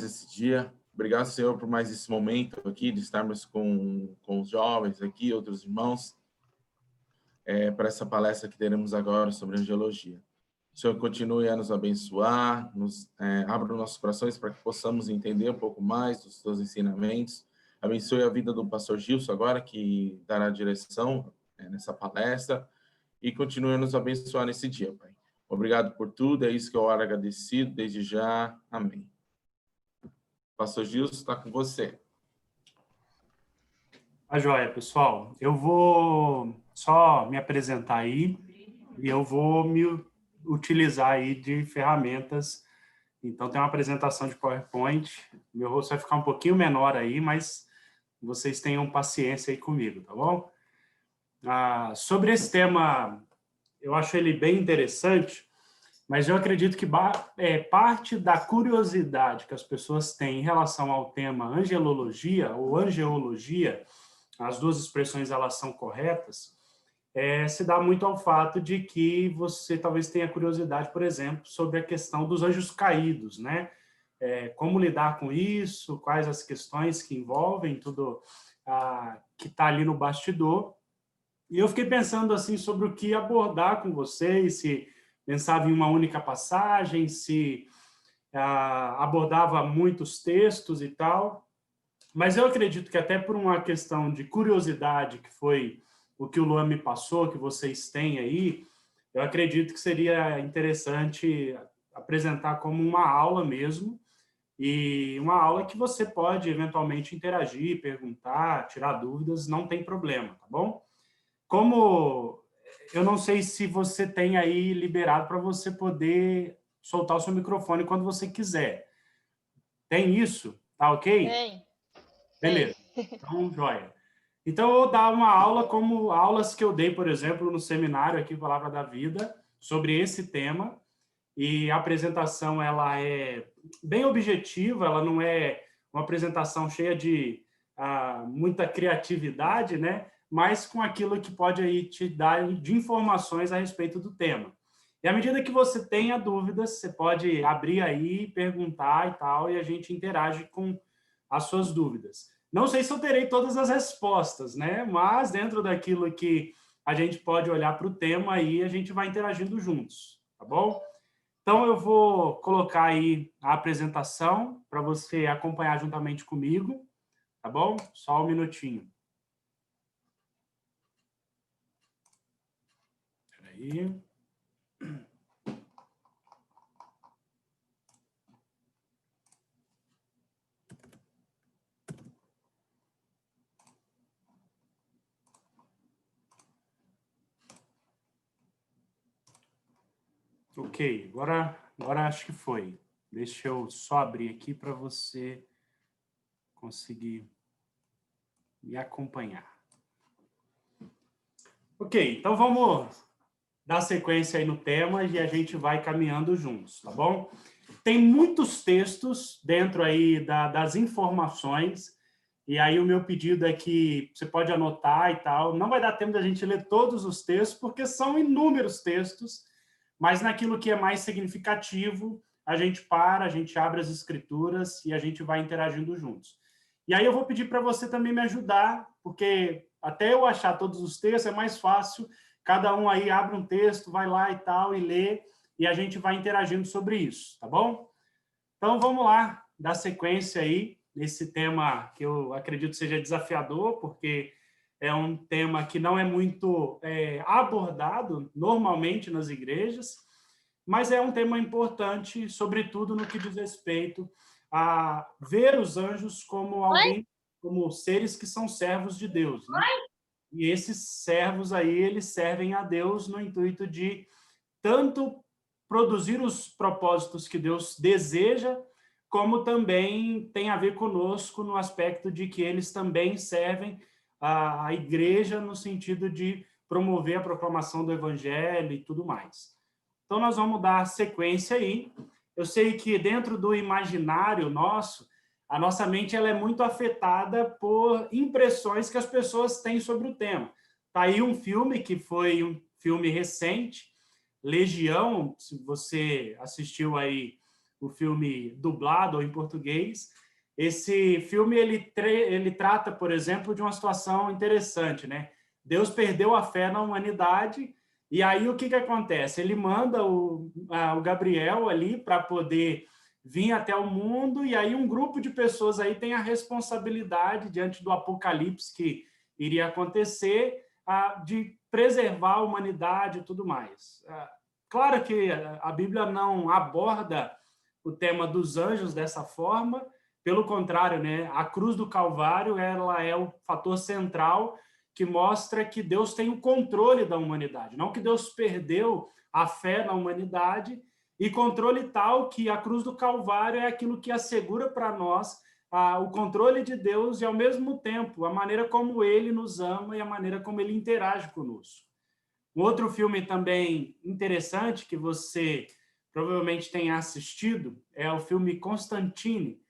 esse dia. Obrigado, Senhor, por mais esse momento aqui, de estarmos com os jovens aqui, outros irmãos, para essa palestra que teremos agora sobre angiologia. O Senhor continue a nos abençoar, abra os nossos corações para que possamos entender um pouco mais dos seus ensinamentos. Abençoe a vida do pastor Gilson agora, que dará direção nessa palestra, e continue a nos abençoar nesse dia, Pai. Obrigado por tudo, é isso que eu oro agradecido desde já. Amém. Pastor Gilson, está com você. Tá joia, pessoal. Eu vou só me apresentar aí e eu vou me utilizar aí de ferramentas. Então, tem uma apresentação de PowerPoint. Meu rosto vai ficar um pouquinho menor aí, mas vocês tenham paciência aí comigo, tá bom? Sobre esse tema, eu acho ele bem interessante, mas eu acredito que parte da curiosidade que as pessoas têm em relação ao tema angelologia ou angeologia, as duas expressões elas são corretas, se dá muito ao fato de que você talvez tenha curiosidade, por exemplo, sobre a questão dos anjos caídos, né? Como lidar com isso, quais as questões que envolvem tudo que está ali no bastidor. E eu fiquei pensando assim sobre o que abordar com vocês, se pensava em uma única passagem, se abordava muitos textos e tal. Mas eu acredito que até por uma questão de curiosidade, que foi o que o Luan me passou, que vocês têm aí, eu acredito que seria interessante apresentar como uma aula mesmo, e uma aula que você pode eventualmente interagir, perguntar, tirar dúvidas, não tem problema, tá bom? Como eu não sei se você tem aí liberado para você poder soltar o seu microfone quando você quiser. Tem isso? Tá ok? Tem. Beleza. Então, joia. Então, eu vou dar uma aula como aulas que eu dei, por exemplo, no seminário aqui, Palavra da Vida, sobre esse tema. E a apresentação, ela é bem objetiva, ela não é uma apresentação cheia de muita criatividade, né? Mas com aquilo que pode aí te dar de informações a respeito do tema. E à medida que você tenha dúvidas, você pode abrir aí, perguntar e tal, e a gente interage com as suas dúvidas. Não sei se eu terei todas as respostas, né? Mas dentro daquilo que a gente pode olhar para o tema aí, a gente vai interagindo juntos, tá bom? Então, eu vou colocar aí a apresentação para você acompanhar juntamente comigo, tá bom? Só um minutinho. Espera aí. Ok, agora acho que foi. Deixa eu só abrir aqui para você conseguir me acompanhar. Ok, então vamos dar sequência aí no tema e a gente vai caminhando juntos, tá bom? Tem muitos textos dentro aí das informações, e aí o meu pedido é que você pode anotar e tal. Não vai dar tempo da gente ler todos os textos, porque são inúmeros textos, mas naquilo que é mais significativo, a gente para, a gente abre as escrituras e a gente vai interagindo juntos. E aí eu vou pedir para você também me ajudar, porque até eu achar todos os textos é mais fácil, cada um aí abre um texto, vai lá e tal, e lê, e a gente vai interagindo sobre isso, tá bom? Então vamos lá, dar sequência aí nesse tema que eu acredito seja desafiador, porque é um tema que não é muito abordado normalmente nas igrejas, mas é um tema importante, sobretudo no que diz respeito a ver os anjos como alguém, como seres que são servos de Deus, né? E esses servos aí, eles servem a Deus no intuito de tanto produzir os propósitos que Deus deseja, como também tem a ver conosco no aspecto de que eles também servem a igreja no sentido de promover a proclamação do evangelho e tudo mais. Então, nós vamos dar sequência aí. Eu sei que dentro do imaginário nosso, a nossa mente ela é muito afetada por impressões que as pessoas têm sobre o tema. Está aí um filme que foi um filme recente, Legião, se você assistiu aí o filme dublado ou em português. Esse filme ele trata, por exemplo, de uma situação interessante, né? Deus perdeu a fé na humanidade e aí o que acontece? Ele manda o Gabriel ali para poder vir até o mundo e aí um grupo de pessoas aí tem a responsabilidade diante do apocalipse que iria acontecer de preservar a humanidade e tudo mais. Claro que a Bíblia não aborda o tema dos anjos dessa forma, pelo contrário, né? A cruz do Calvário ela é o fator central que mostra que Deus tem o controle da humanidade, não que Deus perdeu a fé na humanidade, e controle tal que a cruz do Calvário é aquilo que assegura para nós o controle de Deus e, ao mesmo tempo, a maneira como Ele nos ama e a maneira como Ele interage conosco. Um outro filme também interessante que você provavelmente tenha assistido é o filme Constantine,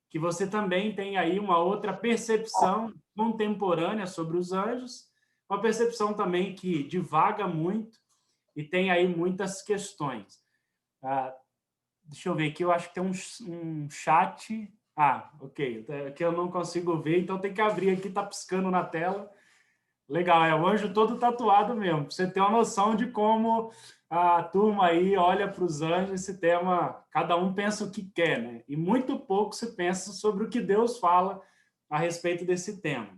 que você também tem aí uma outra percepção contemporânea sobre os anjos, uma percepção também que divaga muito e tem aí muitas questões. Deixa eu ver aqui, eu acho que tem um chat. Ok, aqui eu não consigo ver, então tem que abrir aqui, tá piscando na tela. Legal, é o anjo todo tatuado mesmo, pra você ter uma noção de como a turma aí olha para os anjos, esse tema, cada um pensa o que quer, né? E muito pouco se pensa sobre o que Deus fala a respeito desse tema.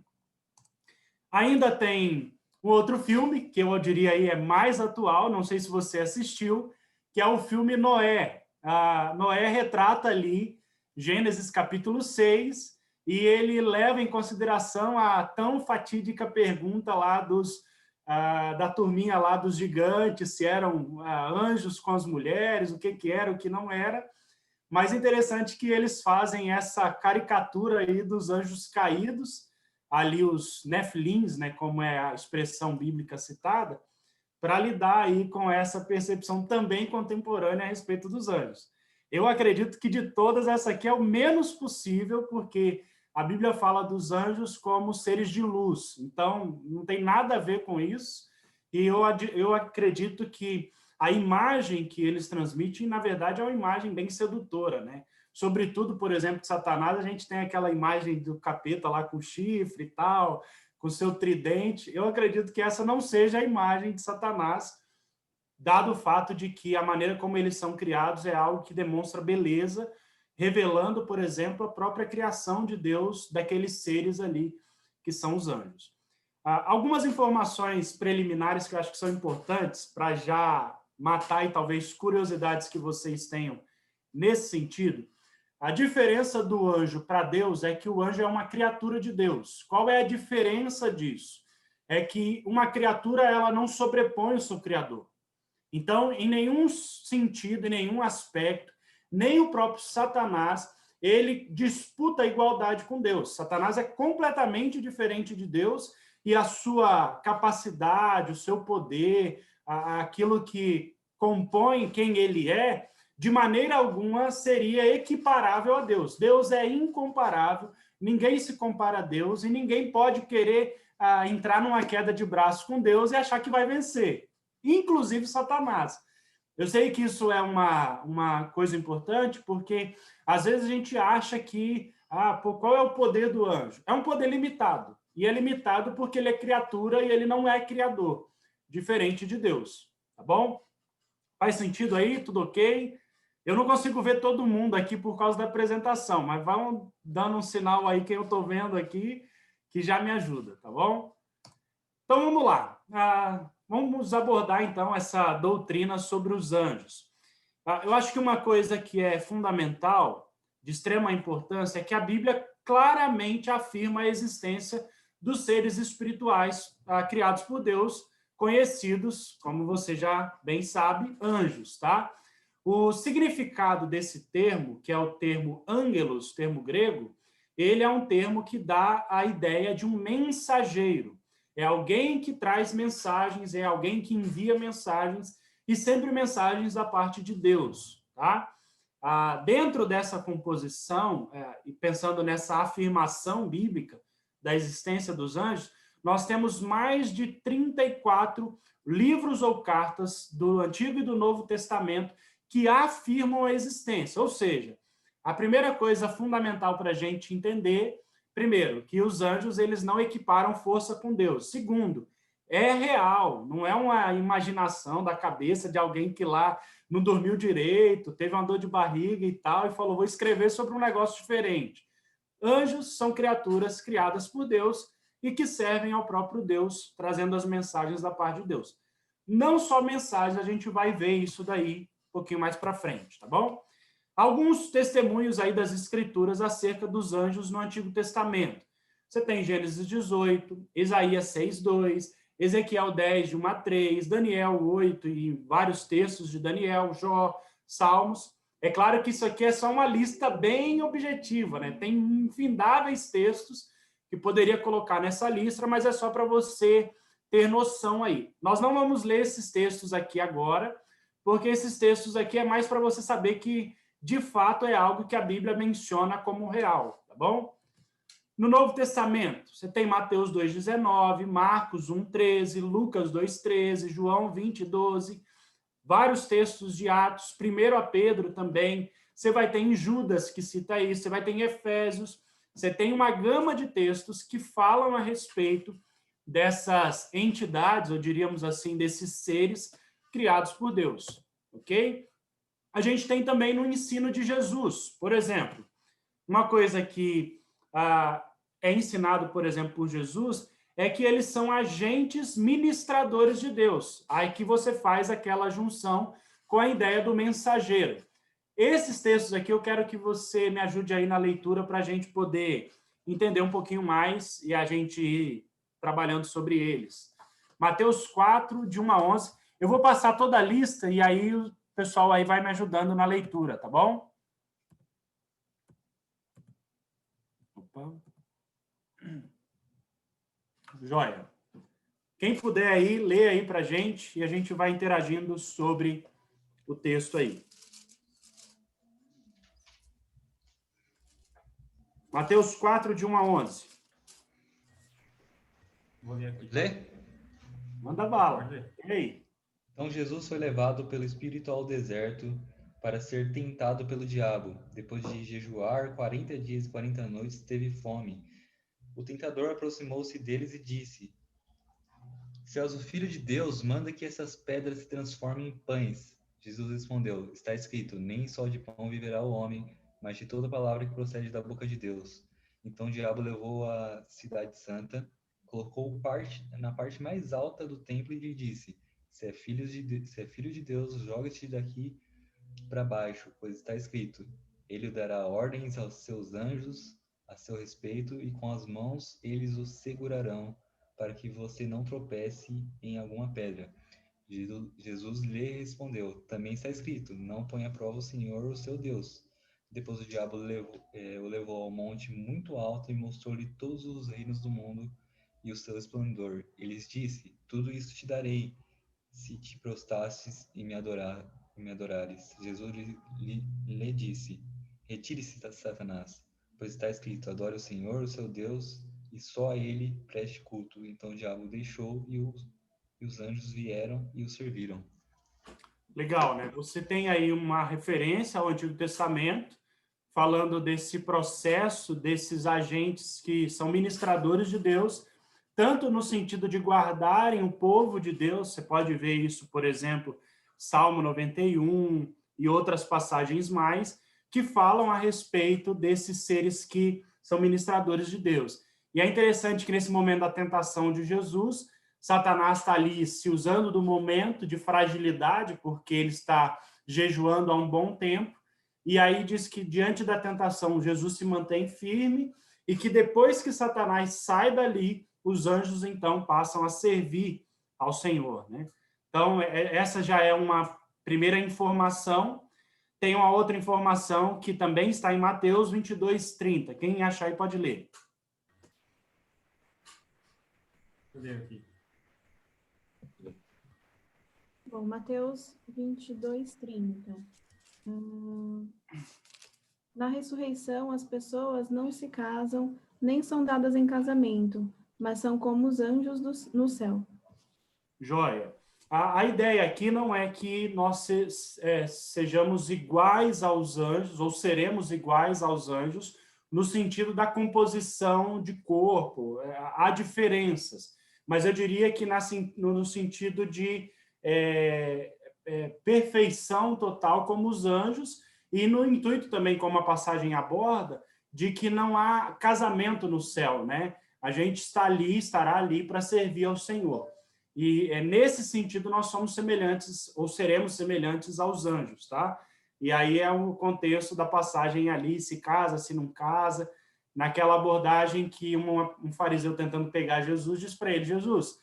Ainda tem um outro filme, que eu diria aí é mais atual, não sei se você assistiu, que é o filme Noé. Noé retrata ali Gênesis capítulo 6, e ele leva em consideração a tão fatídica pergunta lá da turminha lá dos gigantes, se eram anjos com as mulheres, o que era, o que não era. Mas interessante que eles fazem essa caricatura aí dos anjos caídos, ali os nefilins, né, como é a expressão bíblica citada, para lidar aí com essa percepção também contemporânea a respeito dos anjos. Eu acredito que de todas, essa aqui é o menos possível, porque a Bíblia fala dos anjos como seres de luz, então não tem nada a ver com isso, e eu acredito que a imagem que eles transmitem, na verdade, é uma imagem bem sedutora, né? Sobretudo, por exemplo, de Satanás, a gente tem aquela imagem do capeta lá com chifre e tal, com seu tridente. Eu acredito que essa não seja a imagem de Satanás, dado o fato de que a maneira como eles são criados é algo que demonstra beleza, revelando, por exemplo, a própria criação de Deus daqueles seres ali que são os anjos. Algumas informações preliminares que eu acho que são importantes para já matar e talvez curiosidades que vocês tenham nesse sentido. A diferença do anjo para Deus é que o anjo é uma criatura de Deus. Qual é a diferença disso? É que uma criatura ela não sobrepõe o seu Criador. Então, em nenhum sentido, em nenhum aspecto, nem o próprio Satanás, ele disputa a igualdade com Deus. Satanás é completamente diferente de Deus e a sua capacidade, o seu poder, aquilo que compõe quem ele é, de maneira alguma seria equiparável a Deus. Deus é incomparável, ninguém se compara a Deus e ninguém pode querer entrar numa queda de braço com Deus e achar que vai vencer, inclusive Satanás. Eu sei que isso é uma coisa importante, porque às vezes a gente acha que qual é o poder do anjo? É um poder limitado, e é limitado porque ele é criatura e ele não é criador, diferente de Deus, tá bom? Faz sentido aí? Tudo ok? Eu não consigo ver todo mundo aqui por causa da apresentação, mas vão dando um sinal aí quem eu estou vendo aqui, que já me ajuda, tá bom? Então, vamos lá. Vamos abordar, então, essa doutrina sobre os anjos. Eu acho que uma coisa que é fundamental, de extrema importância, é que a Bíblia claramente afirma a existência dos seres espirituais criados por Deus, conhecidos, como você já bem sabe, anjos, tá? O significado desse termo, que é o termo angelos, termo grego, ele é um termo que dá a ideia de um mensageiro. É alguém que traz mensagens, é alguém que envia mensagens, e sempre mensagens da parte de Deus, tá? Dentro dessa composição, e pensando nessa afirmação bíblica da existência dos anjos, nós temos mais de 34 livros ou cartas do Antigo e do Novo Testamento que afirmam a existência. Ou seja, a primeira coisa fundamental para a gente entender, primeiro, que os anjos eles não equiparam força com Deus. Segundo, é real, não é uma imaginação da cabeça de alguém que lá não dormiu direito, teve uma dor de barriga e tal, e falou, vou escrever sobre um negócio diferente. Anjos são criaturas criadas por Deus e que servem ao próprio Deus, trazendo as mensagens da parte de Deus. Não só mensagens, a gente vai ver isso daí um pouquinho mais para frente, tá bom? Alguns testemunhos aí das escrituras acerca dos anjos no Antigo Testamento. Você tem Gênesis 18, Isaías 6:2, Ezequiel 10, de 1 a 3, Daniel 8 e vários textos de Daniel, Jó, Salmos. É claro que isso aqui é só uma lista bem objetiva, né? Tem infindáveis textos que poderia colocar nessa lista, mas é só para você ter noção aí. Nós não vamos ler esses textos aqui agora, porque esses textos aqui é mais para você saber que, de fato, é algo que a Bíblia menciona como real, tá bom? No Novo Testamento, você tem Mateus 2,19, Marcos 1,13, Lucas 2,13, João 20,12, vários textos de Atos, 1 a Pedro também, você vai ter em Judas, que cita isso, você vai ter em Efésios, você tem uma gama de textos que falam a respeito dessas entidades, ou diríamos assim, desses seres criados por Deus, ok? A gente tem também no ensino de Jesus, por exemplo, uma coisa que é ensinado, por exemplo, por Jesus, é que eles são agentes ministradores de Deus. Aí que você faz aquela junção com a ideia do mensageiro. Esses textos aqui eu quero que você me ajude aí na leitura para a gente poder entender um pouquinho mais e a gente ir trabalhando sobre eles. Mateus 4, de 1 a 11. Eu vou passar toda a lista e aí o pessoal aí vai me ajudando na leitura, tá bom? Opa. Joia. Quem puder aí, lê aí para a gente e a gente vai interagindo sobre o texto aí. Mateus 4, de 1 a 11. Vou ler aqui. Lê? Manda bala. E aí? Então Jesus foi levado pelo Espírito ao deserto para ser tentado pelo diabo. Depois de jejuar 40 dias e 40 noites, teve fome. O tentador aproximou-se deles e disse: Se és o Filho de Deus, manda que essas pedras se transformem em pães. Jesus respondeu: Está escrito, nem só de pão viverá o homem, mas de toda palavra que procede da boca de Deus. Então o diabo levou a cidade santa, colocou na parte mais alta do templo e lhe disse: Se é filho de Deus, joga-te daqui para baixo, pois está escrito: Ele dará ordens aos seus anjos a seu respeito, e com as mãos eles o segurarão, para que você não tropece em alguma pedra. Jesus lhe respondeu: Também está escrito: Não ponha à prova o Senhor, o seu Deus. Depois o diabo o levou ao monte muito alto e mostrou-lhe todos os reinos do mundo e o seu esplendor. Ele lhes disse: Tudo isso te darei, se te prostastes e me adorares. Jesus lhe disse: Retire-se, Satanás, pois está escrito: Adore o Senhor, o seu Deus, e só a ele preste culto. Então o diabo deixou e os anjos vieram e o serviram. Legal, né? Você tem aí uma referência ao Antigo Testamento, falando desse processo, desses agentes que são ministradores de Deus, tanto no sentido de guardarem o povo de Deus, você pode ver isso, por exemplo, Salmo 91 e outras passagens mais, que falam a respeito desses seres que são ministradores de Deus. E é interessante que nesse momento da tentação de Jesus, Satanás está ali se usando do momento de fragilidade, porque ele está jejuando há um bom tempo, e aí diz que diante da tentação Jesus se mantém firme, e que depois que Satanás sai dali, os anjos então passam a servir ao Senhor, né? Então, essa já é uma primeira informação. Tem uma outra informação que também está em Mateus 22:30. Quem achar aí pode ler. Vou ler aqui. Bom, Mateus 22:30. Na ressurreição, as pessoas não se casam, nem são dadas em casamento, mas são como os anjos no céu. Joia. A ideia aqui não é que nós sejamos iguais aos anjos, ou seremos iguais aos anjos, no sentido da composição de corpo. Há diferenças, mas eu diria que no sentido de perfeição total como os anjos, e no intuito também, como a passagem aborda, de que não há casamento no céu, né? A gente estará ali para servir ao Senhor. E nesse sentido nós somos semelhantes, ou seremos semelhantes aos anjos, tá? E aí é o contexto da passagem ali, se casa, se não casa, naquela abordagem que um fariseu tentando pegar Jesus diz para ele: Jesus,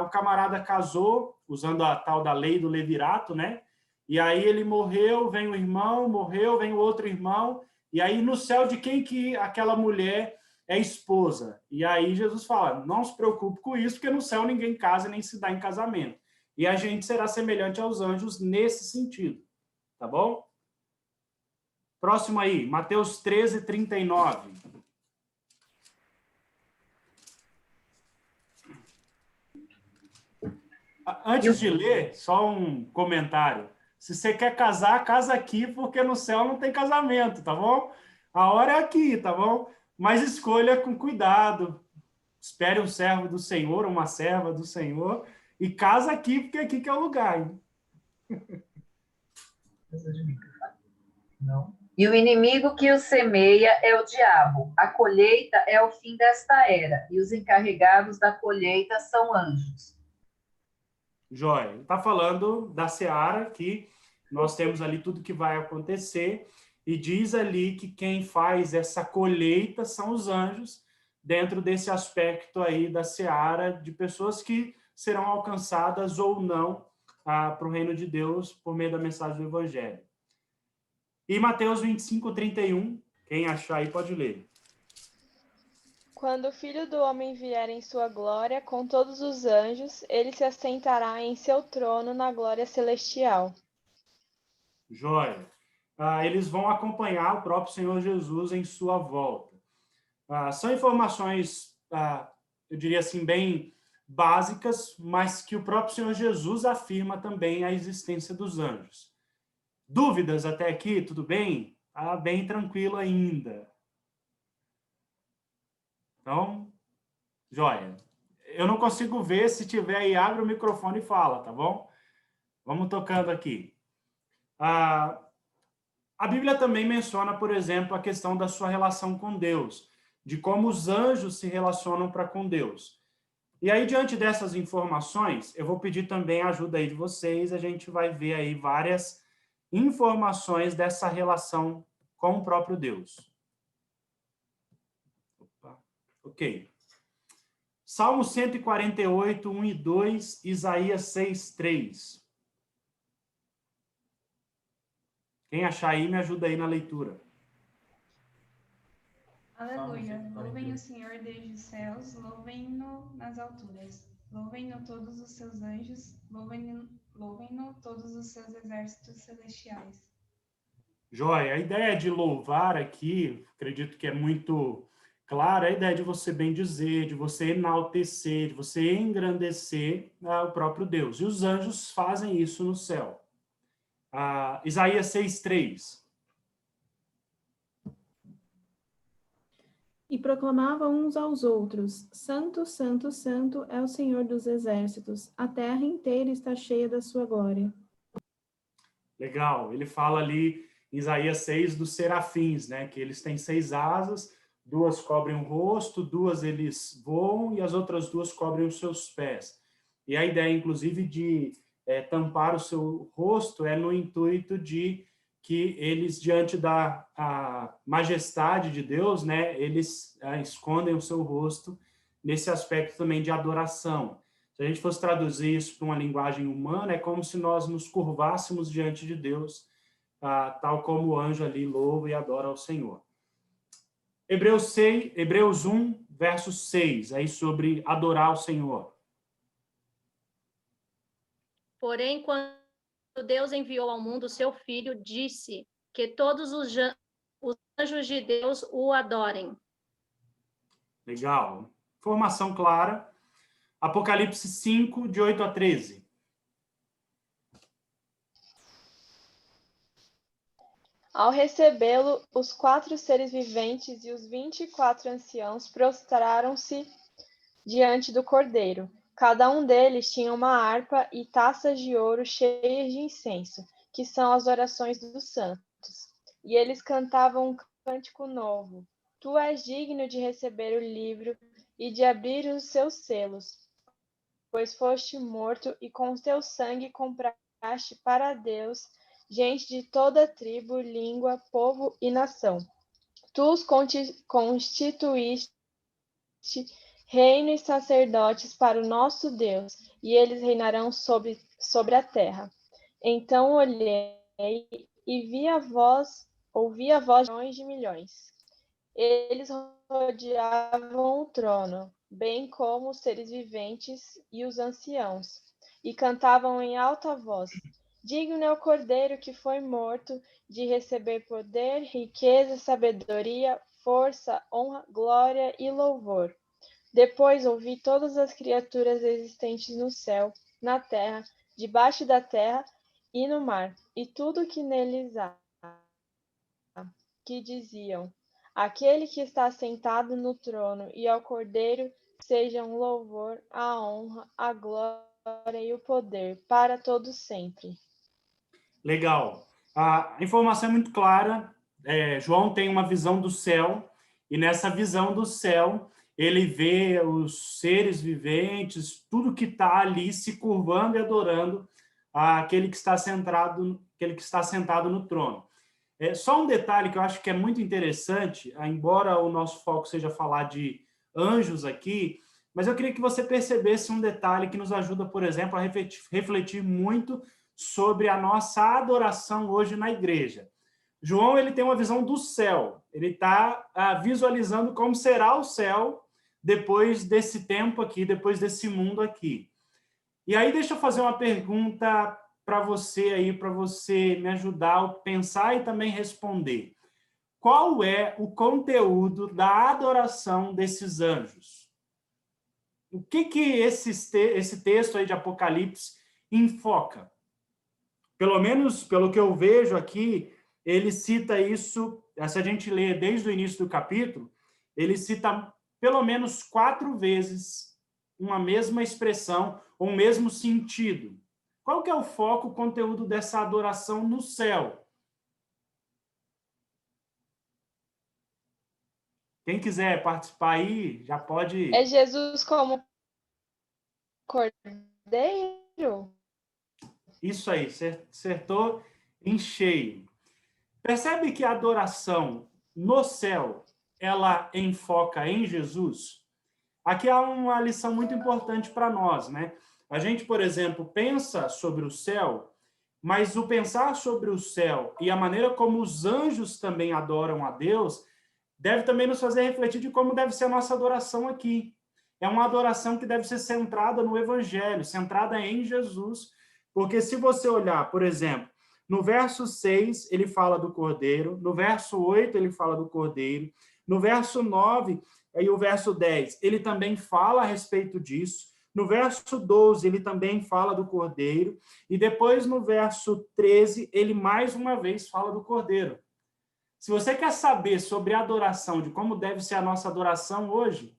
o camarada casou, usando a tal da lei do levirato, né? E aí ele morreu, vem o irmão, morreu, vem o outro irmão, e aí no céu de quem que aquela mulher é esposa? E aí Jesus fala: não se preocupe com isso, porque no céu ninguém casa nem se dá em casamento. E a gente será semelhante aos anjos nesse sentido, tá bom? Próximo aí, Mateus 13, 39. Antes de ler, só um comentário. Se você quer casar, casa aqui, porque no céu não tem casamento, tá bom? A hora é aqui, tá bom? Mas escolha com cuidado. Espere um servo do Senhor, uma serva do Senhor, e casa aqui, porque aqui que é o lugar. Hein? Não. E o inimigo que o semeia é o diabo. A colheita é o fim desta era, e os encarregados da colheita são anjos. Jóia. Está falando da seara, que nós temos ali tudo que vai acontecer, e diz ali que quem faz essa colheita são os anjos, dentro desse aspecto aí da seara, de pessoas que serão alcançadas ou não para o reino de Deus por meio da mensagem do Evangelho. E Mateus 25, 31, quem achar aí pode ler. Quando o Filho do Homem vier em sua glória, com todos os anjos, ele se assentará em seu trono na glória celestial. Jóia. Eles vão acompanhar o próprio Senhor Jesus em sua volta. São informações, eu diria assim, bem básicas, mas que o próprio Senhor Jesus afirma também a existência dos anjos. Dúvidas até aqui? Tudo bem? Tá bem tranquilo ainda. Então, jóia. Eu não consigo ver, se tiver aí, abre o microfone e fala, tá bom? Vamos tocando aqui. A Bíblia também menciona, por exemplo, a questão da sua relação com Deus, de como os anjos se relacionam para com Deus. E aí, diante dessas informações, eu vou pedir também a ajuda aí de vocês, a gente vai ver aí várias informações dessa relação com o próprio Deus. Opa. Ok. Salmo 148, 1 e 2, Isaías 6, 3. Quem achar aí, me ajuda aí na leitura. Aleluia. Louvem o Senhor desde os céus, louvem-no nas alturas. Louvem-no todos os seus anjos, louvem-no todos os seus exércitos celestiais. Jóia, a ideia de louvar aqui, acredito que é muito clara, a ideia de você bendizer, de você enaltecer, de você engrandecer o próprio Deus. E os anjos fazem isso no céu. Isaías 6:3. E proclamavam uns aos outros: Santo, Santo, Santo é o Senhor dos exércitos. A terra inteira está cheia da sua glória. Legal. Ele fala ali em Isaías 6 dos serafins, né? Que eles têm 6 asas, 2 cobrem o rosto, 2 eles voam e as outras 2 cobrem os seus pés. E a ideia, inclusive, de tampar o seu rosto é no intuito de que eles, diante da majestade de Deus, né, eles escondem o seu rosto nesse aspecto também de adoração. Se a gente fosse traduzir isso para uma linguagem humana, é como se nós nos curvássemos diante de Deus, tal como o anjo ali louva e adora ao Senhor. Hebreus 1, verso 6, aí sobre adorar ao Senhor. Porém, quando Deus enviou ao mundo o seu Filho, disse que todos os anjos de Deus o adorem. Legal. Informação clara. Apocalipse 5, de 8 a 13. Ao recebê-lo, os 4 seres viventes e os 24 anciãos prostraram-se diante do Cordeiro. Cada um deles tinha uma harpa e taças de ouro cheias de incenso, que são as orações dos santos. E eles cantavam um cântico novo. Tu és digno de receber o livro e de abrir os seus selos, pois foste morto e com teu sangue compraste para Deus gente de toda tribo, língua, povo e nação. Tu os constituíste reino e sacerdotes para o nosso Deus, e eles reinarão sobre a terra. Então olhei e ouvi a voz de milhões de milhões. Eles rodeavam o trono, bem como os seres viventes e os anciãos, e cantavam em alta voz: Digno é o Cordeiro que foi morto de receber poder, riqueza, sabedoria, força, honra, glória e louvor. Depois ouvi todas as criaturas existentes no céu, na terra, debaixo da terra e no mar, e tudo que neles há, que diziam: Aquele que está sentado no trono e ao Cordeiro sejam o louvor, a honra, a glória e o poder para todos sempre. Legal. A informação é muito clara. João tem uma visão do céu, e nessa visão do céu, ele vê os seres viventes, tudo que está ali se curvando e adorando aquele que está sentado no trono. Só um detalhe que eu acho que é muito interessante, embora o nosso foco seja falar de anjos aqui, mas eu queria que você percebesse um detalhe que nos ajuda, por exemplo, a refletir muito sobre a nossa adoração hoje na igreja. João, ele tem uma visão do céu, ele está visualizando como será o céu depois desse tempo aqui, depois desse mundo aqui. E aí deixa eu fazer uma pergunta para você me ajudar a pensar e também responder. Qual é o conteúdo da adoração desses anjos? O que esse texto aí de Apocalipse enfoca? Pelo menos, pelo que eu vejo aqui, ele cita isso, se a gente lê desde o início do capítulo, ele cita pelo menos 4 vezes uma mesma expressão, ou um mesmo sentido. Qual que é o foco, o conteúdo dessa adoração no céu? Quem quiser participar aí, já pode... É Jesus como Cordeiro? Isso aí, acertou em cheio. Percebe que a adoração no céu, ela enfoca em Jesus? Aqui há uma lição muito importante para nós, né? A gente, por exemplo, pensa sobre o céu, mas o pensar sobre o céu e a maneira como os anjos também adoram a Deus deve também nos fazer refletir de como deve ser a nossa adoração aqui. É uma adoração que deve ser centrada no Evangelho, centrada em Jesus, porque se você olhar, por exemplo, no verso 6, ele fala do Cordeiro, no verso 8, ele fala do Cordeiro, no verso 9 e o verso 10, ele também fala a respeito disso, no verso 12, ele também fala do Cordeiro, e depois no verso 13, ele mais uma vez fala do Cordeiro. Se você quer saber sobre a adoração, de como deve ser a nossa adoração hoje,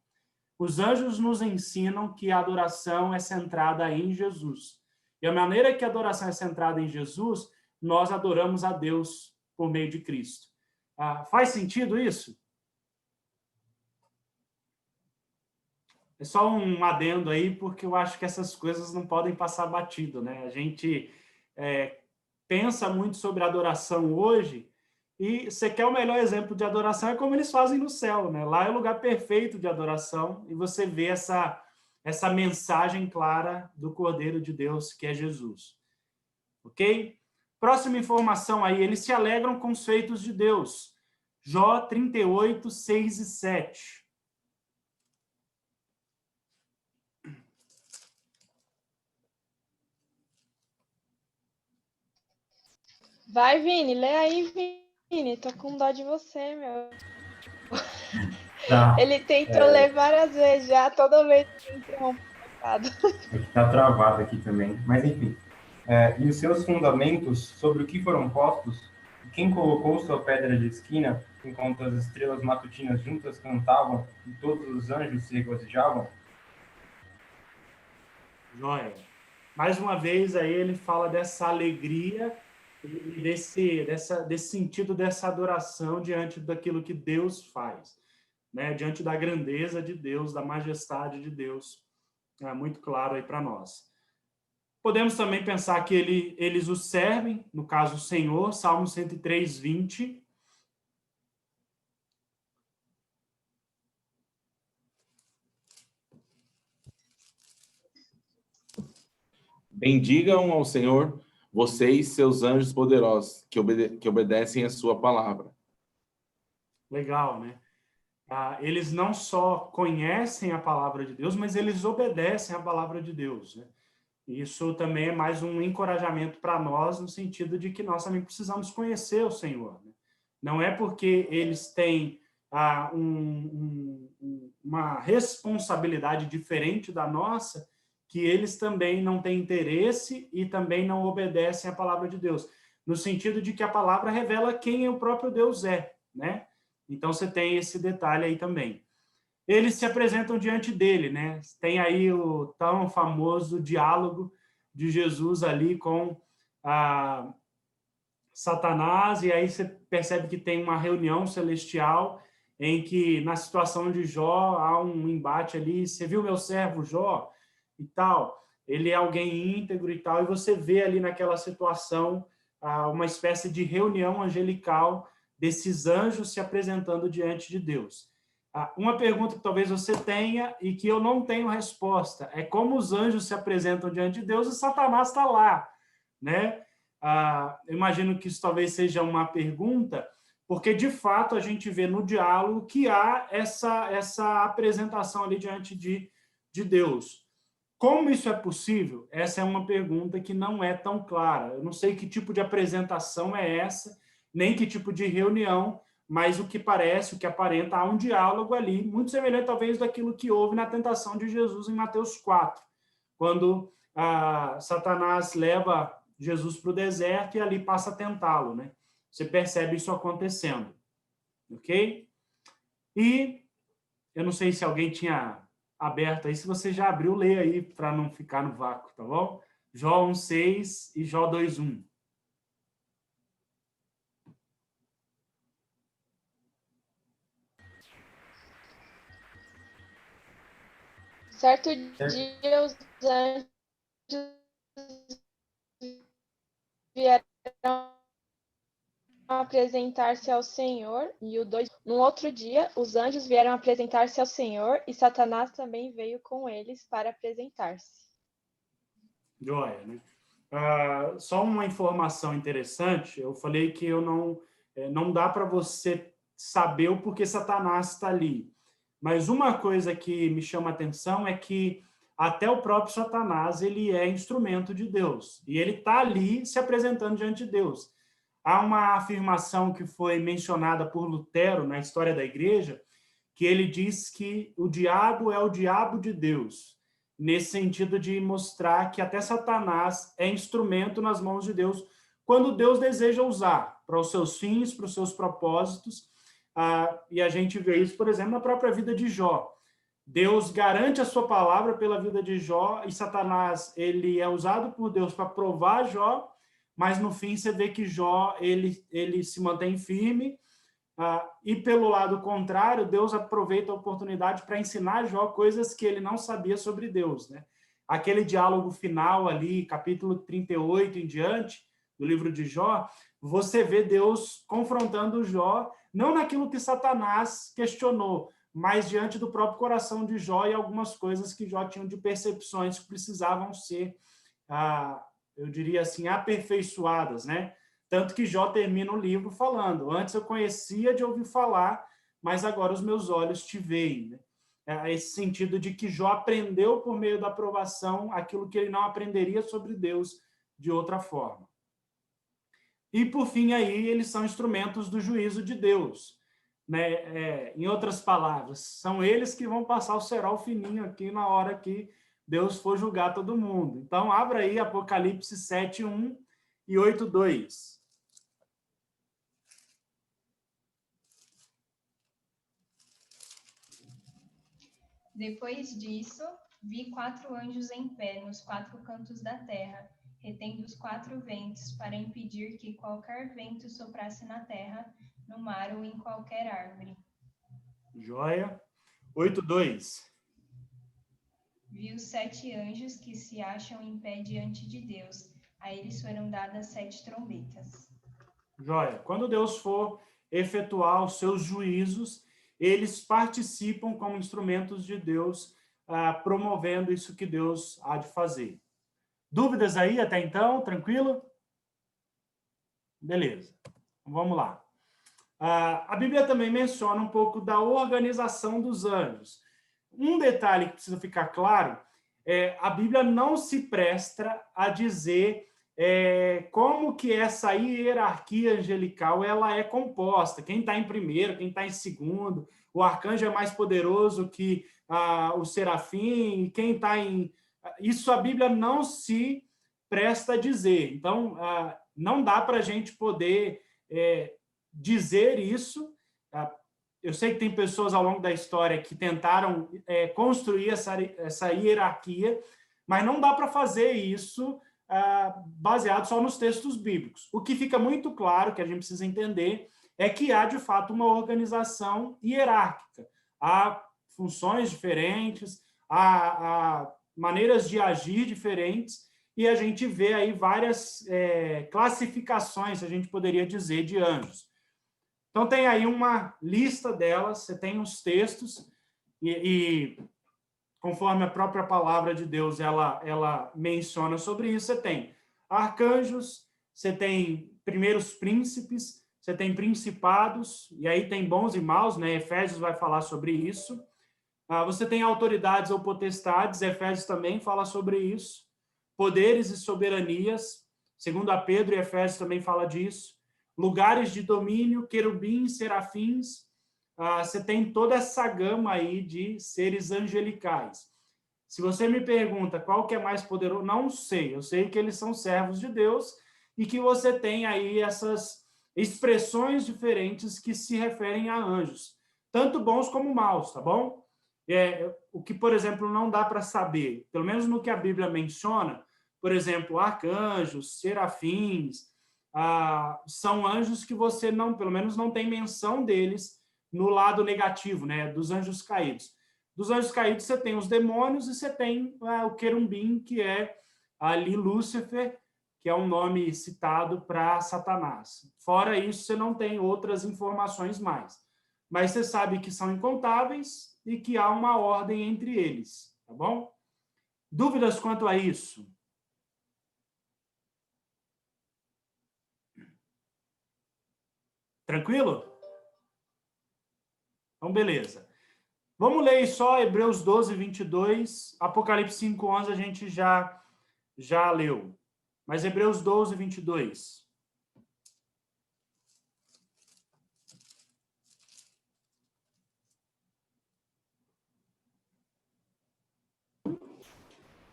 os anjos nos ensinam que a adoração é centrada em Jesus. E a maneira que a adoração é centrada em Jesus, nós adoramos a Deus por meio de Cristo. Faz sentido isso? É só um adendo aí, porque eu acho que essas coisas não podem passar batido, né? A gente pensa muito sobre adoração hoje, e você quer o melhor exemplo de adoração é como eles fazem no céu, né? Lá é o lugar perfeito de adoração, e você vê essa mensagem clara do Cordeiro de Deus, que é Jesus. Ok? Próxima informação aí, eles se alegram com os feitos de Deus. Jó 38, 6 e 7. Vai, Vini, lê aí, Vini. Tô com dó de você, meu. Tá. Ele tentou ler várias vezes já, toda vez que interrompe. Está travado aqui também. Mas, enfim. E os seus fundamentos sobre o que foram postos, Quem colocou sua pedra de esquina, enquanto as estrelas matutinas juntas cantavam e todos os anjos se regozijavam? Joia. Mais uma vez, aí ele fala dessa alegria e desse sentido dessa adoração diante daquilo que Deus faz, né? Diante da grandeza de Deus, da majestade de Deus. É muito claro aí para nós. Podemos também pensar que eles o servem, no caso o Senhor, Salmo 103, 20. Bendigam ao Senhor, vocês, seus anjos poderosos, que obedecem a sua palavra. Legal, né? Eles não só conhecem a palavra de Deus, mas eles obedecem a palavra de Deus, né? Isso também é mais um encorajamento para nós, no sentido de que nós também precisamos conhecer o Senhor, né? Não é porque eles têm uma responsabilidade diferente da nossa que eles também não têm interesse e também não obedecem a palavra de Deus, no sentido de que a palavra revela quem o próprio Deus é, né? Então você tem esse detalhe aí também. Eles se apresentam diante dele, né? Tem aí o tão famoso diálogo de Jesus ali com Satanás, e aí você percebe que tem uma reunião celestial em que, na situação de Jó, há um embate ali. Você viu meu servo Jó? E tal. Ele é alguém íntegro e tal, e você vê ali naquela situação uma espécie de reunião angelical desses anjos se apresentando diante de Deus. Uma pergunta que talvez você tenha e que eu não tenho resposta é como os anjos se apresentam diante de Deus e Satanás está lá, né? Eu imagino que isso talvez seja uma pergunta, porque de fato a gente vê no diálogo que há essa apresentação ali diante de Deus. Como isso é possível? Essa é uma pergunta que não é tão clara. Eu não sei que tipo de apresentação é essa, nem que tipo de reunião, mas o que parece, o que aparenta, há um diálogo ali, muito semelhante talvez daquilo que houve na tentação de Jesus em Mateus 4, quando Satanás leva Jesus para o deserto e ali passa a tentá-lo, né? Você percebe isso acontecendo, ok? E eu não sei se alguém tinha aberto aí, se você já abriu, lê aí para não ficar no vácuo, tá bom? Jó 1:6 e Jó 2:1. Certo dia os anjos vieram apresentar-se ao Senhor, e o 2. No outro dia, os anjos vieram apresentar-se ao Senhor, e Satanás também veio com eles para apresentar-se. Joia, né? Só uma informação interessante, eu falei que eu não dá para você saber o porquê Satanás está ali. Mas uma coisa que me chama a atenção é que até o próprio Satanás ele é instrumento de Deus. E ele está ali se apresentando diante de Deus. Há uma afirmação que foi mencionada por Lutero na história da igreja, que ele diz que o diabo é o diabo de Deus, nesse sentido de mostrar que até Satanás é instrumento nas mãos de Deus, quando Deus deseja usar para os seus fins, para os seus propósitos. E a gente vê isso, por exemplo, na própria vida de Jó. Deus garante a sua palavra pela vida de Jó, e Satanás ele é usado por Deus para provar Jó, mas no fim você vê que Jó ele se mantém firme, e pelo lado contrário, Deus aproveita a oportunidade para ensinar Jó coisas que ele não sabia sobre Deus, né? Aquele diálogo final ali, capítulo 38 em diante, do livro de Jó, você vê Deus confrontando Jó, não naquilo que Satanás questionou, mas diante do próprio coração de Jó e algumas coisas que Jó tinha de percepções que precisavam ser, eu diria assim, aperfeiçoadas, né? Tanto que Jó termina o livro falando: antes eu conhecia de ouvir falar, mas agora os meus olhos te veem, né? Esse sentido de que Jó aprendeu por meio da provação aquilo que ele não aprenderia sobre Deus de outra forma. E, por fim, aí eles são instrumentos do juízo de Deus, né? Em outras palavras, são eles que vão passar o cerol fininho aqui na hora que Deus for julgar todo mundo. Então, abra aí Apocalipse 7:1 e 8:2. Depois disso, vi 4 anjos em pé nos 4 cantos da terra, retendo os 4 ventos, para impedir que qualquer vento soprasse na terra, no mar ou em qualquer árvore. Joia. 8:2. Vi os 7 anjos que se acham em pé diante de Deus. A eles foram dadas 7 trombetas. Joia. Quando Deus for efetuar os seus juízos, eles participam como instrumentos de Deus, promovendo isso que Deus há de fazer. Dúvidas aí até então? Tranquilo? Beleza. Vamos lá. A Bíblia também menciona um pouco da organização dos anjos. Um detalhe que precisa ficar claro é a Bíblia não se presta a dizer como que essa hierarquia angelical ela é composta. Quem está em primeiro, quem está em segundo, o arcanjo é mais poderoso que o serafim, e quem está em... Isso a Bíblia não se presta a dizer. Então, não dá para a gente poder dizer isso. Eu sei que tem pessoas ao longo da história que tentaram construir essa hierarquia, mas não dá para fazer isso baseado só nos textos bíblicos. O que fica muito claro, que a gente precisa entender, é que há, de fato, uma organização hierárquica. Há funções diferentes, há maneiras de agir diferentes, e a gente vê aí várias classificações, a gente poderia dizer, de anjos. Então, tem aí uma lista delas, você tem uns textos, e conforme a própria palavra de Deus ela menciona sobre isso, você tem arcanjos, você tem primeiros príncipes, você tem principados, e aí tem bons e maus, né? Efésios vai falar sobre isso. Você tem autoridades ou potestades, Efésios também fala sobre isso. Poderes e soberanias, segundo a Pedro e Efésios também fala disso. Lugares de domínio, querubins, serafins, você tem toda essa gama aí de seres angelicais. Se você me pergunta qual que é mais poderoso, não sei. Eu sei que eles são servos de Deus e que você tem aí essas expressões diferentes que se referem a anjos, tanto bons como maus, tá bom? O que, por exemplo, não dá para saber, pelo menos no que a Bíblia menciona, por exemplo, arcanjos, serafins, são anjos que você não, pelo menos não tem menção deles no lado negativo, né, dos anjos caídos. Dos anjos caídos você tem os demônios e você tem o querubim, que é ali Lúcifer, que é um nome citado para Satanás. Fora isso, você não tem outras informações mais. Mas você sabe que são incontáveis e que há uma ordem entre eles, tá bom? Dúvidas quanto a isso? Tranquilo? Então, beleza. Vamos ler só Hebreus 12, 22. Apocalipse 5, 11 a gente já leu. Mas Hebreus 12, 22.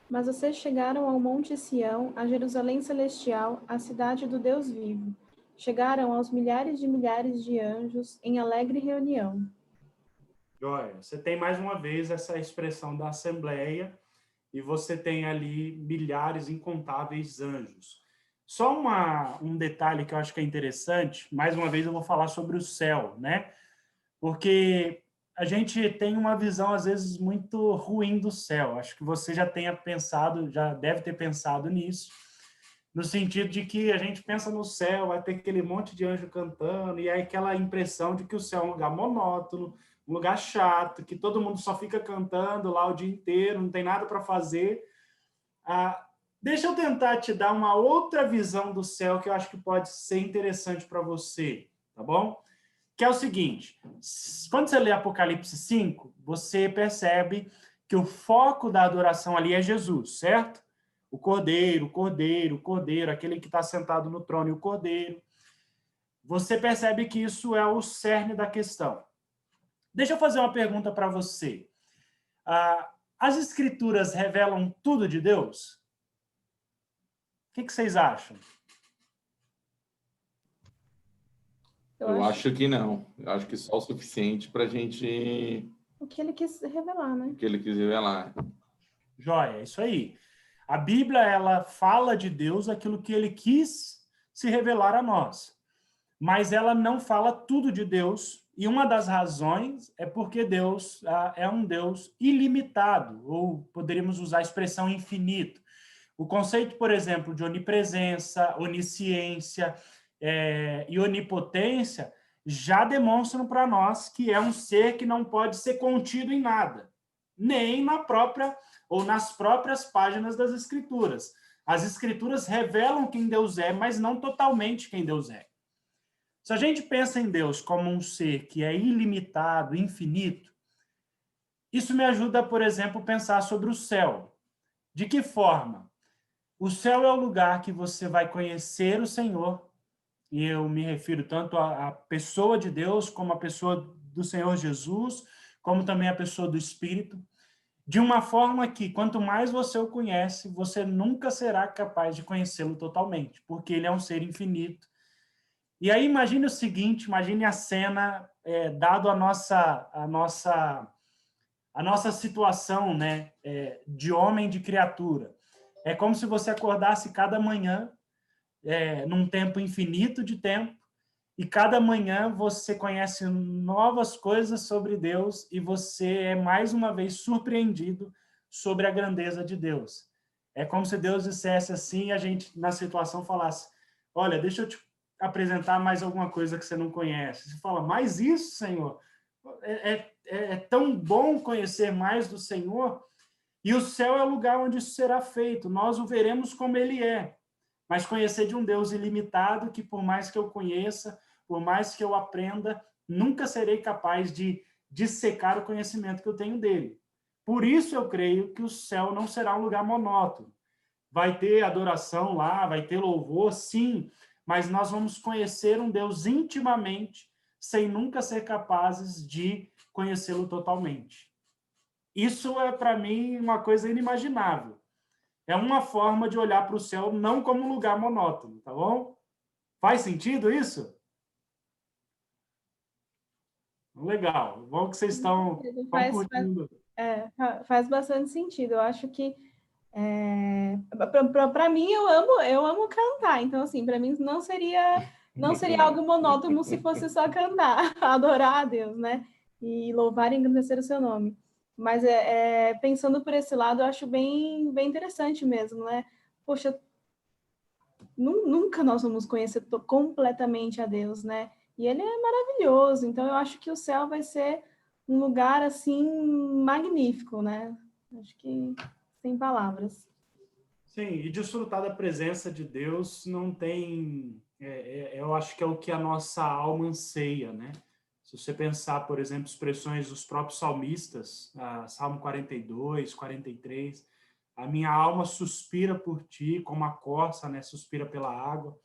Mas vocês chegaram ao Monte Sião, a Jerusalém Celestial, a cidade do Deus vivo. Chegaram aos milhares de anjos em alegre reunião. Joia, você tem mais uma vez essa expressão da Assembleia e você tem ali milhares incontáveis anjos. Só um detalhe que eu acho que é interessante, mais uma vez eu vou falar sobre o céu, né? Porque a gente tem uma visão, às vezes, muito ruim do céu. Acho que você já deve ter pensado nisso, no sentido de que a gente pensa no céu, vai ter aquele monte de anjo cantando, e aí aquela impressão de que o céu é um lugar monótono, um lugar chato, que todo mundo só fica cantando lá o dia inteiro, não tem nada para fazer. Deixa eu tentar te dar uma outra visão do céu que eu acho que pode ser interessante para você, tá bom? Que é o seguinte, quando você lê Apocalipse 5, você percebe que o foco da adoração ali é Jesus, certo? O Cordeiro, o Cordeiro, o Cordeiro, aquele que está sentado no trono e o Cordeiro. Você percebe que isso é o cerne da questão. Deixa eu fazer uma pergunta para você. As Escrituras revelam tudo de Deus? O que vocês acham? Eu acho que não. Eu acho que só o suficiente para a gente O que ele quis revelar, né? Que ele quis revelar. Joia, é isso aí. A Bíblia, ela fala de Deus aquilo que ele quis se revelar a nós. Mas ela não fala tudo de Deus, e uma das razões é porque Deus é um Deus ilimitado, ou poderíamos usar a expressão infinito. O conceito, por exemplo, de onipresença, onisciência e onipotência já demonstram para nós que é um ser que não pode ser contido em nada, nem na própria ou nas próprias páginas das Escrituras. As Escrituras revelam quem Deus é, mas não totalmente quem Deus é. Se a gente pensa em Deus como um ser que é ilimitado, infinito, isso me ajuda, por exemplo, a pensar sobre o céu. De que forma? O céu é o lugar que você vai conhecer o Senhor, e eu me refiro tanto à pessoa de Deus, como à pessoa do Senhor Jesus, como também à pessoa do Espírito, de uma forma que, quanto mais você o conhece, você nunca será capaz de conhecê-lo totalmente, porque ele é um ser infinito. E aí imagine o seguinte, imagine a cena, dado a nossa situação, né, de homem, de criatura. É como se você acordasse cada manhã, num tempo infinito de tempo, e cada manhã você conhece novas coisas sobre Deus e você é mais uma vez surpreendido sobre a grandeza de Deus. É como se Deus dissesse assim e a gente, na situação, falasse, olha, deixa eu te apresentar mais alguma coisa que você não conhece. Você fala, mais isso, Senhor? É tão bom conhecer mais do Senhor, e o céu é o lugar onde isso será feito. Nós o veremos como ele é, mas conhecer de um Deus ilimitado que, por mais que eu conheça, por mais que eu aprenda, nunca serei capaz de dissecar o conhecimento que eu tenho dele. Por isso eu creio que o céu não será um lugar monótono. Vai ter adoração lá, vai ter louvor, sim, mas nós vamos conhecer um Deus intimamente, sem nunca ser capazes de conhecê-lo totalmente. Isso é, para mim, uma coisa inimaginável. É uma forma de olhar para o céu não como um lugar monótono, tá bom? Faz sentido isso? Legal. Bom que vocês estão curtindo. Faz bastante sentido. Eu acho que para mim eu amo cantar. Então assim, para mim não seria algo monótono se fosse só cantar, adorar a Deus, né? E louvar e engrandecer o seu nome. Mas pensando por esse lado, eu acho bem interessante mesmo, né? Poxa, nunca nós vamos conhecer completamente a Deus, né? E ele é maravilhoso, então eu acho que o céu vai ser um lugar, assim, magnífico, né? Acho que sem palavras. Sim, e desfrutar da presença de Deus não tem... eu acho que é o que a nossa alma anseia, né? Se você pensar, por exemplo, expressões dos próprios salmistas, Salmo 42, 43, a minha alma suspira por ti, como a corça, né, suspira pela água.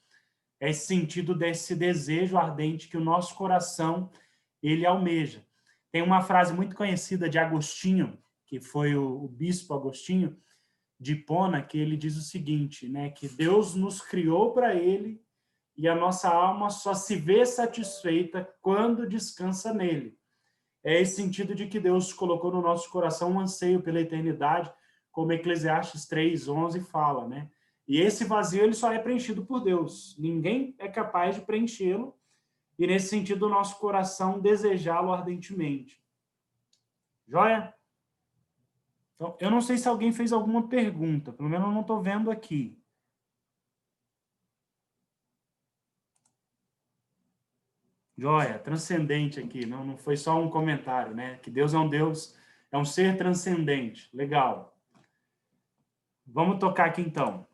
É esse sentido desse desejo ardente que o nosso coração, ele almeja. Tem uma frase muito conhecida de Agostinho, que foi o bispo Agostinho de Hipona, que ele diz o seguinte, né, que Deus nos criou para ele e a nossa alma só se vê satisfeita quando descansa nele. É esse sentido de que Deus colocou no nosso coração um anseio pela eternidade, como Eclesiastes 3:11 fala, né? E esse vazio ele só é preenchido por Deus. Ninguém é capaz de preenchê-lo, e nesse sentido o nosso coração desejá-lo ardentemente. Joia? Então, eu não sei se alguém fez alguma pergunta, pelo menos eu não estou vendo aqui. Joia, transcendente aqui, não foi só um comentário, né? Que Deus, é um ser transcendente. Legal. Vamos tocar aqui então.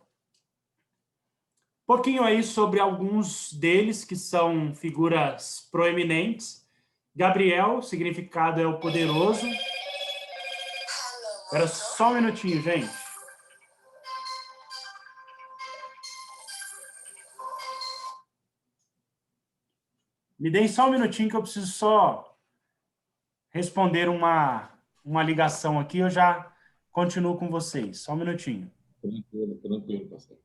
Um pouquinho aí sobre alguns deles que são figuras proeminentes. Gabriel, significado é o poderoso. Espera só um minutinho, gente. Me deem só um minutinho que eu preciso só responder uma ligação aqui. Eu já continuo com vocês. Só um minutinho. Tranquilo, pastor.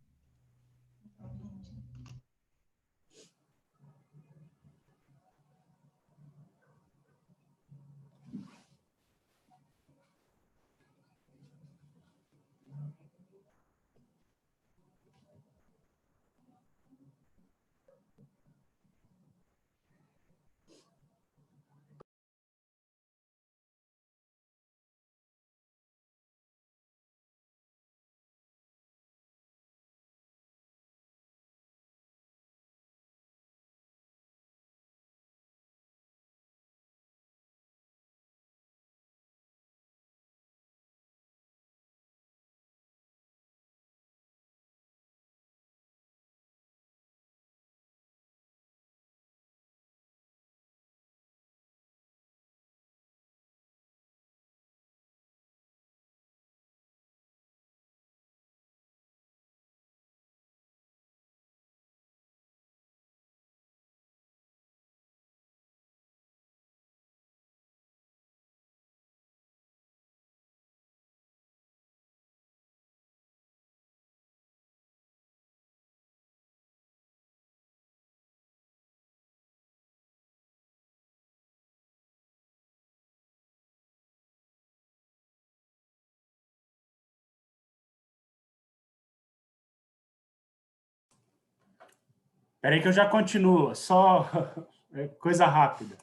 Espera aí que eu já continuo, só coisa rápida.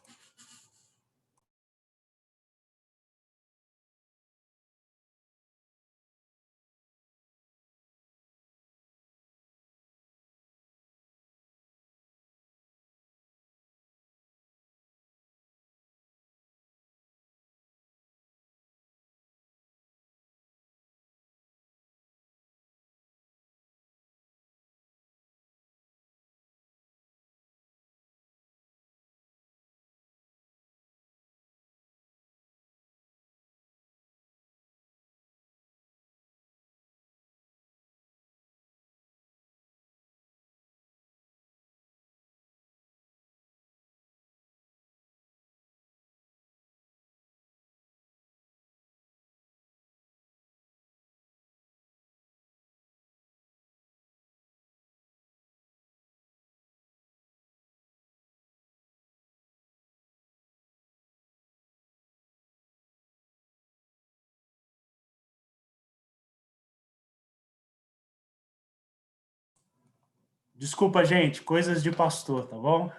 Desculpa, gente, coisas de pastor, tá bom?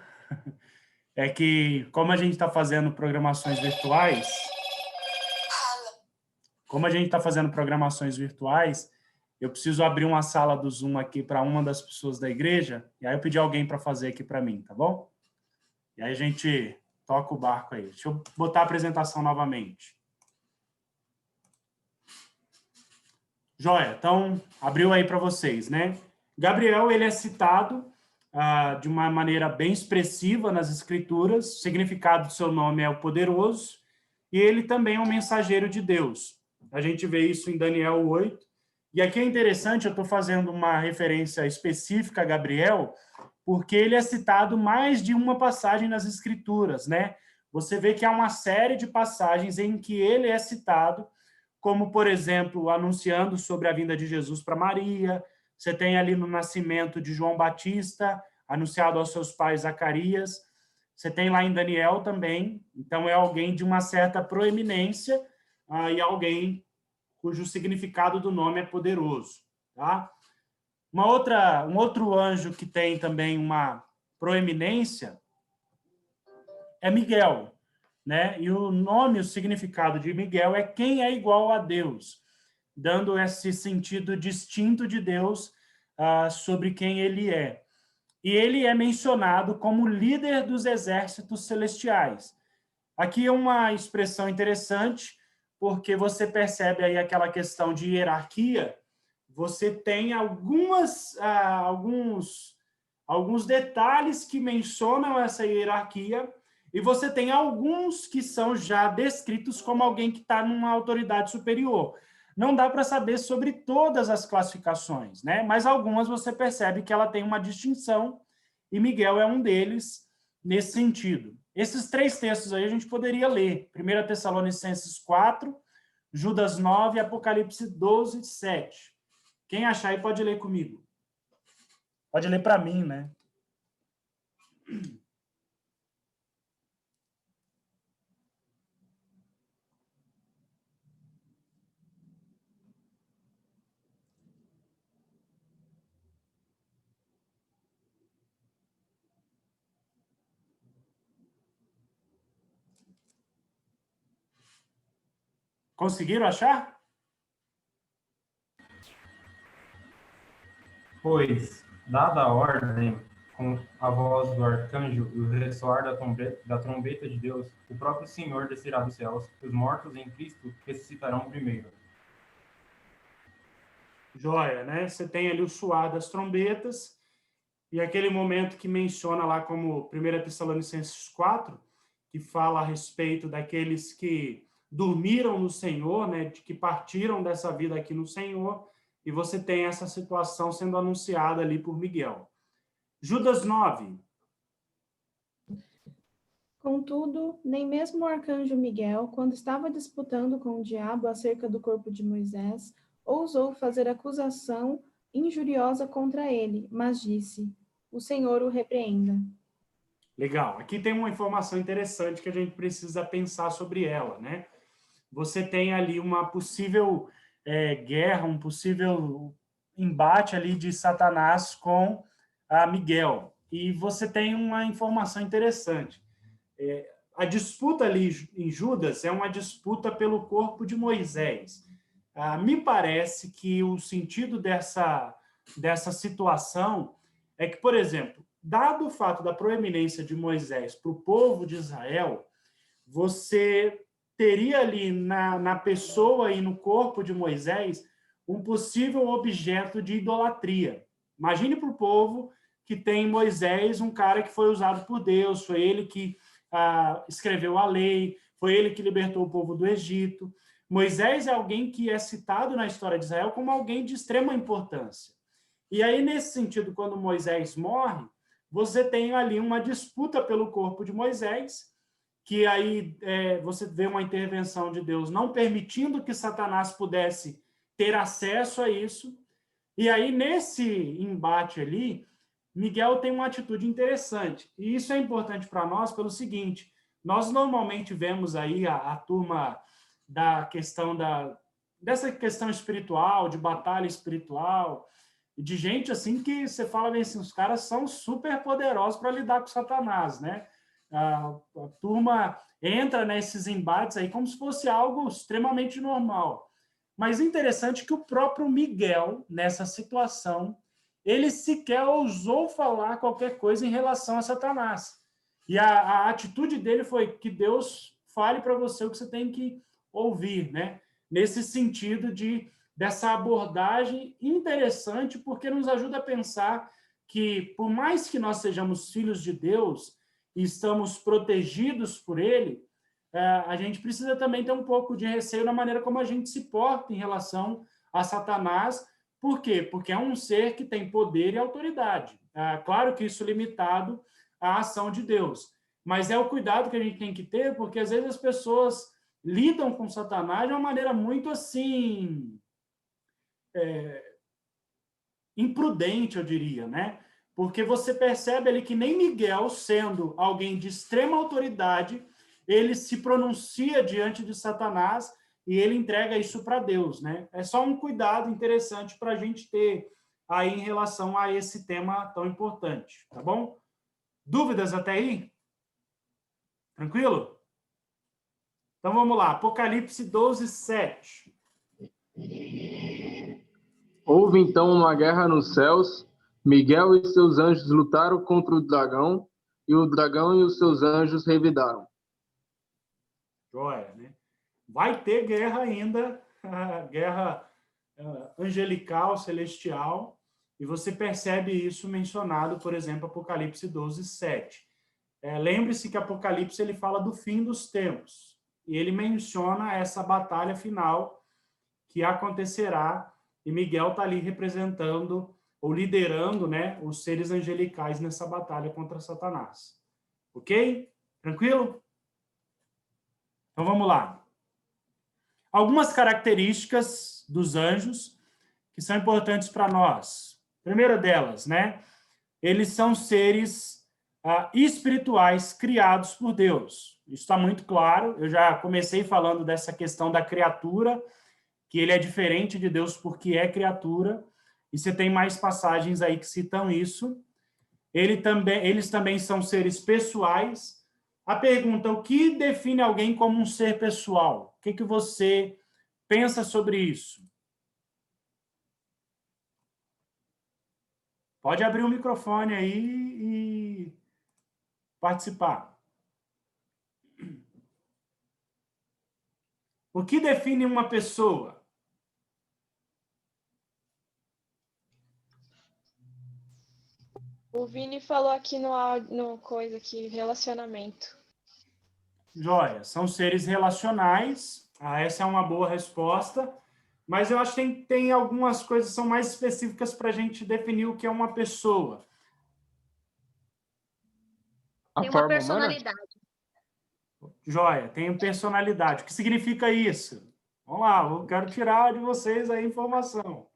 É que, como a gente está fazendo programações virtuais, eu preciso abrir uma sala do Zoom aqui para uma das pessoas da igreja, e aí eu pedi alguém para fazer aqui para mim, tá bom? E aí a gente toca o barco aí. Deixa eu botar a apresentação novamente. Joia, então, abriu aí para vocês, né? Gabriel, ele é citado de uma maneira bem expressiva nas Escrituras. O significado do seu nome é o poderoso, e ele também é um mensageiro de Deus. A gente vê isso em Daniel 8. E aqui é interessante, eu estou fazendo uma referência específica a Gabriel, porque ele é citado mais de uma passagem nas Escrituras, né? Você vê que há uma série de passagens em que ele é citado, como, por exemplo, anunciando sobre a vinda de Jesus para Maria. Você tem ali no nascimento de João Batista, anunciado aos seus pais Zacarias. Você tem lá em Daniel também. Então, é alguém de uma certa proeminência e alguém cujo significado do nome é poderoso. Tá? Um outro anjo que tem também uma proeminência é Miguel. Né? E o nome, o significado de Miguel é quem é igual a Deus, dando esse sentido distinto de Deus sobre quem ele é. E ele é mencionado como líder dos exércitos celestiais. Aqui é uma expressão interessante, porque você percebe aí aquela questão de hierarquia. Você tem alguns detalhes que mencionam essa hierarquia, e você tem alguns que são já descritos como alguém que está numa autoridade superior. Não dá para saber sobre todas as classificações, né? Mas algumas você percebe que ela tem uma distinção, e Miguel é um deles nesse sentido. Esses três textos aí a gente poderia ler. 1 Tessalonicenses 4, Judas 9, Apocalipse 12, 7. Quem achar aí pode ler comigo. Pode ler para mim, né? Conseguiram achar? Pois, dada a ordem, com a voz do arcanjo e o ressoar da trombeta de Deus, o próprio Senhor descerá dos céus, e os mortos em Cristo ressuscitarão primeiro. Joia, né? Você tem ali o soar das trombetas, e aquele momento que menciona lá como 1 Tessalonicenses 4, que fala a respeito daqueles que dormiram no Senhor, né? De que partiram dessa vida aqui no Senhor, e você tem essa situação sendo anunciada ali por Miguel. Judas 9. Contudo, nem mesmo o arcanjo Miguel, quando estava disputando com o diabo acerca do corpo de Moisés, ousou fazer acusação injuriosa contra ele, mas disse: o Senhor o repreenda. Legal. Aqui tem uma informação interessante que a gente precisa pensar sobre ela, né? Você tem ali uma possível guerra, um possível embate ali de Satanás com Miguel. e você tem uma informação interessante. A disputa ali em Judas é uma disputa pelo corpo de Moisés. Me parece que o sentido dessa situação é que, por exemplo, dado o fato da proeminência de Moisés para o povo de Israel, você teria ali na pessoa e no corpo de Moisés um possível objeto de idolatria. Imagine para o povo que tem em Moisés um cara que foi usado por Deus, foi ele que escreveu a lei, foi ele que libertou o povo do Egito. Moisés é alguém que é citado na história de Israel como alguém de extrema importância. E aí, nesse sentido, quando Moisés morre, você tem ali uma disputa pelo corpo de Moisés, que aí você vê uma intervenção de Deus não permitindo que Satanás pudesse ter acesso a isso. E aí, nesse embate ali, Miguel tem uma atitude interessante. E isso é importante para nós pelo seguinte: nós normalmente vemos aí a turma da questão dessa questão espiritual, de batalha espiritual, de gente assim que você fala bem assim, os caras são super poderosos para lidar com Satanás, né? A turma entra nesses embates aí como se fosse algo extremamente normal. Mas interessante que o próprio Miguel, nessa situação, ele sequer ousou falar qualquer coisa em relação a Satanás. E a atitude dele foi que Deus fale para você o que você tem que ouvir, né? Nesse sentido dessa abordagem interessante, porque nos ajuda a pensar que, por mais que nós sejamos filhos de Deus e estamos protegidos por Ele, a gente precisa também ter um pouco de receio na maneira como a gente se porta em relação a Satanás. Por quê? Porque é um ser que tem poder e autoridade. Claro que isso é limitado à ação de Deus, mas é o cuidado que a gente tem que ter, porque às vezes as pessoas lidam com Satanás de uma maneira muito assim imprudente, eu diria, né? Porque você percebe ali que nem Miguel, sendo alguém de extrema autoridade, ele se pronuncia diante de Satanás e ele entrega isso para Deus, né? É só um cuidado interessante para a gente ter aí em relação a esse tema tão importante, tá bom? Dúvidas até aí? Tranquilo? Então vamos lá, Apocalipse 12, 7. Houve então uma guerra nos céus. Miguel e seus anjos lutaram contra o dragão, e o dragão e os seus anjos revidaram. Joia, né? Vai ter guerra ainda, guerra angelical, celestial, e você percebe isso mencionado, por exemplo, Apocalipse 12, 7. Lembre-se que Apocalipse ele fala do fim dos tempos, e ele menciona essa batalha final que acontecerá, e Miguel está ali representando ou liderando, né, os seres angelicais nessa batalha contra Satanás. Ok? Tranquilo? Então vamos lá. Algumas características dos anjos que são importantes para nós. Primeira delas, né? Eles são seres espirituais criados por Deus. Isso está muito claro. Eu já comecei falando dessa questão da criatura, que ele é diferente de Deus porque é criatura. E você tem mais passagens aí que citam isso. Eles também são seres pessoais. A pergunta: o que define alguém como um ser pessoal? O que você pensa sobre isso? Pode abrir o microfone aí e participar. O que define uma pessoa? O Vini falou aqui no coisa aqui, relacionamento. Joia, são seres relacionais. Essa é uma boa resposta. Mas eu acho que tem algumas coisas que são mais específicas para a gente definir o que é uma pessoa. Tem uma personalidade. Joia, tem personalidade. O que significa isso? Vamos lá, eu quero tirar de vocês a informação.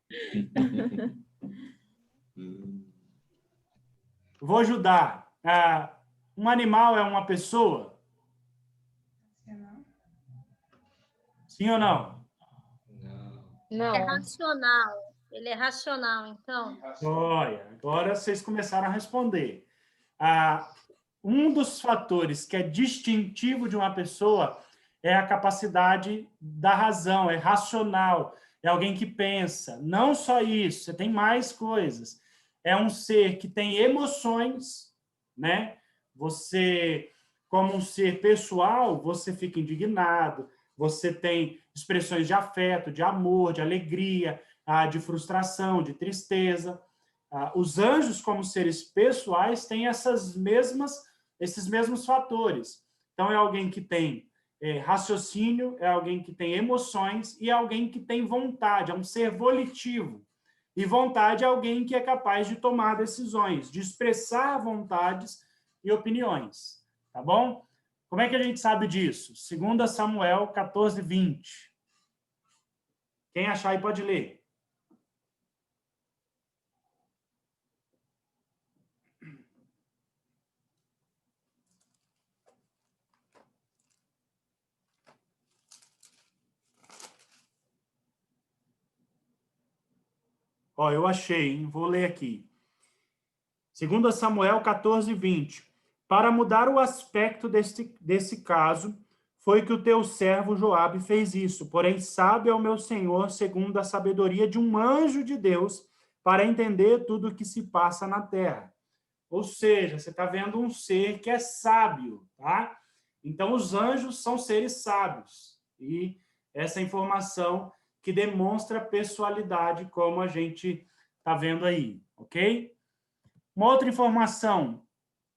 Vou ajudar. Um animal é uma pessoa? Sim ou não? Não. É racional. Ele é racional, então. Olha, agora vocês começaram a responder. Um dos fatores que é distintivo de uma pessoa é a capacidade da razão, é racional, é alguém que pensa. Não só isso, você tem mais coisas. É um ser que tem emoções, né? Você, como um ser pessoal, você fica indignado, você tem expressões de afeto, de amor, de alegria, de frustração, de tristeza. Os anjos, como seres pessoais, têm esses mesmos fatores. Então, é alguém que tem raciocínio, é alguém que tem emoções e é alguém que tem vontade, é um ser volitivo. E vontade é alguém que é capaz de tomar decisões, de expressar vontades e opiniões. Tá bom? Como é que a gente sabe disso? 2 Samuel 14, 20. Quem achar aí pode ler. Ó, eu achei, hein? Vou ler aqui. 2 Samuel 14, 20. Para mudar o aspecto desse caso, foi que o teu servo Joabe fez isso. Porém, sabe ao meu senhor, segundo a sabedoria de um anjo de Deus, para entender tudo o que se passa na terra. Ou seja, você está vendo um ser que é sábio, tá? Então, os anjos são seres sábios. E essa informação que demonstra pessoalidade, como a gente está vendo aí, ok? Uma outra informação,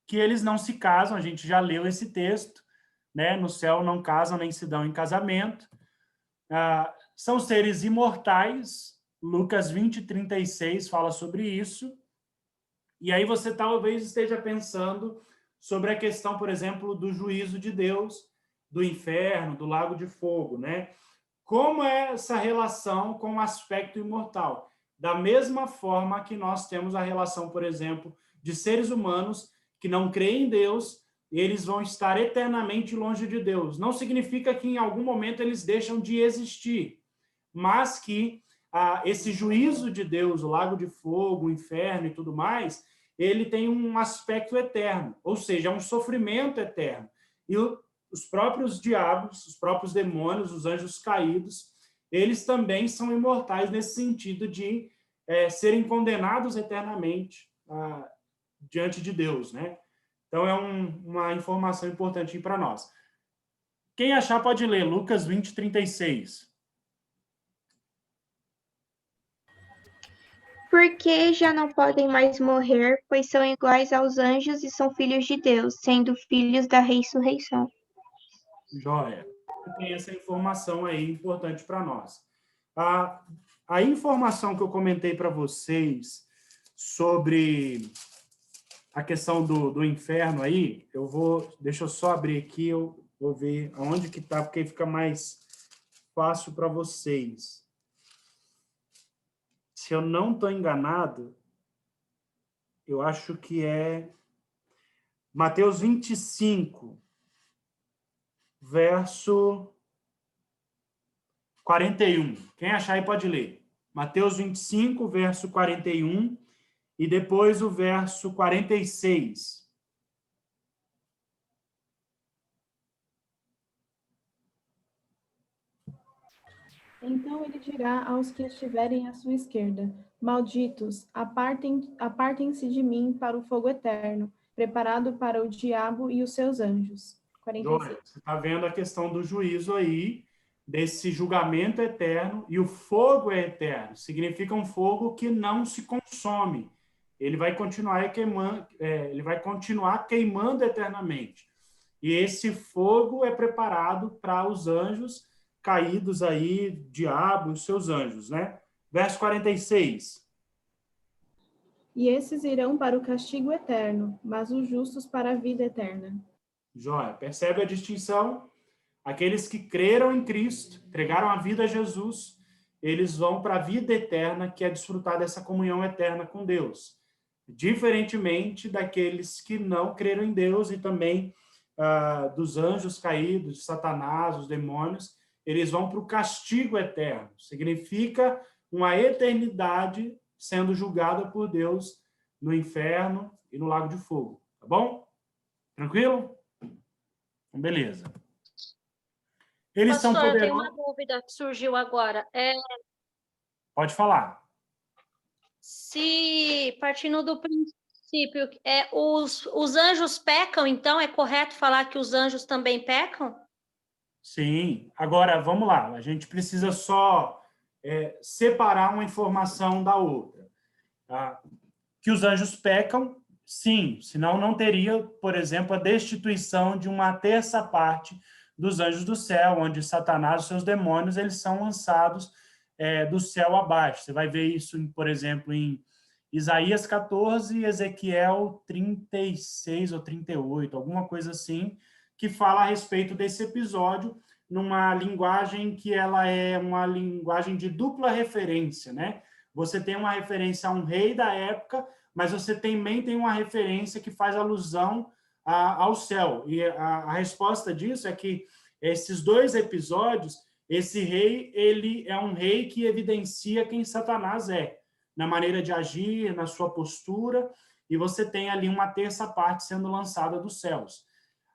que eles não se casam, a gente já leu esse texto, né? No céu não casam nem se dão em casamento. São seres imortais, Lucas 20, 36 fala sobre isso. E aí você talvez esteja pensando sobre a questão, por exemplo, do juízo de Deus, do inferno, do lago de fogo, né? Como é essa relação com o aspecto imortal? Da mesma forma que nós temos a relação, por exemplo, de seres humanos que não creem em Deus, eles vão estar eternamente longe de Deus. Não significa que em algum momento eles deixam de existir, mas que esse juízo de Deus, o lago de fogo, o inferno e tudo mais, ele tem um aspecto eterno, ou seja, é um sofrimento eterno. E os próprios diabos, os próprios demônios, os anjos caídos, eles também são imortais nesse sentido de serem condenados eternamente diante de Deus, né? Então, é uma informação importante para nós. Quem achar pode ler, Lucas 20, 36. Porque já não podem mais morrer, pois são iguais aos anjos e são filhos de Deus, sendo filhos da ressurreição. Joia. Tem essa informação aí importante para nós. A informação que eu comentei para vocês sobre a questão do inferno aí, deixa eu só abrir aqui, eu vou ver aonde que está, porque fica mais fácil para vocês. Se eu não estou enganado, eu acho que é Mateus 25, verso 41. Quem achar aí pode ler. Mateus 25, verso 41, e depois o verso 46. Então ele dirá aos que estiverem à sua esquerda: malditos, apartem-se de mim para o fogo eterno, preparado para o diabo e os seus anjos. 46. Você está vendo a questão do juízo aí, desse julgamento eterno, e o fogo é eterno. Significa um fogo que não se consome. Ele vai continuar queimando eternamente. E esse fogo é preparado para os anjos caídos aí, diabo e seus anjos, né? Verso 46. E esses irão para o castigo eterno, mas os justos para a vida eterna. Joia, percebe a distinção? Aqueles que creram em Cristo, entregaram a vida a Jesus, eles vão para a vida eterna, que é desfrutar dessa comunhão eterna com Deus. Diferentemente daqueles que não creram em Deus e também dos anjos caídos, de Satanás, os demônios, eles vão para o castigo eterno. Significa uma eternidade sendo julgada por Deus no inferno e no lago de fogo. Tá bom? Tranquilo? Então, beleza. Eles são Pastor, eu tenho poderosos... uma dúvida que surgiu agora. Pode falar. Se, partindo do princípio, os anjos pecam, então é correto falar que os anjos também pecam? Sim. Agora, vamos lá. A gente precisa só separar uma informação da outra. Tá? Que os anjos pecam, sim. Senão não teria, por exemplo, a destituição de uma terça parte dos anjos do céu, onde Satanás e seus demônios eles são lançados do céu abaixo. Você vai ver isso, por exemplo, em Isaías 14 e Ezequiel 36 ou 38, alguma coisa assim, que fala a respeito desse episódio numa linguagem que ela é uma linguagem de dupla referência, né? Você tem uma referência a um rei da época, mas você também tem uma referência que faz alusão ao céu. E a resposta disso é que esses dois episódios, esse rei, ele é um rei que evidencia quem Satanás é, na maneira de agir, na sua postura, e você tem ali uma terça parte sendo lançada dos céus.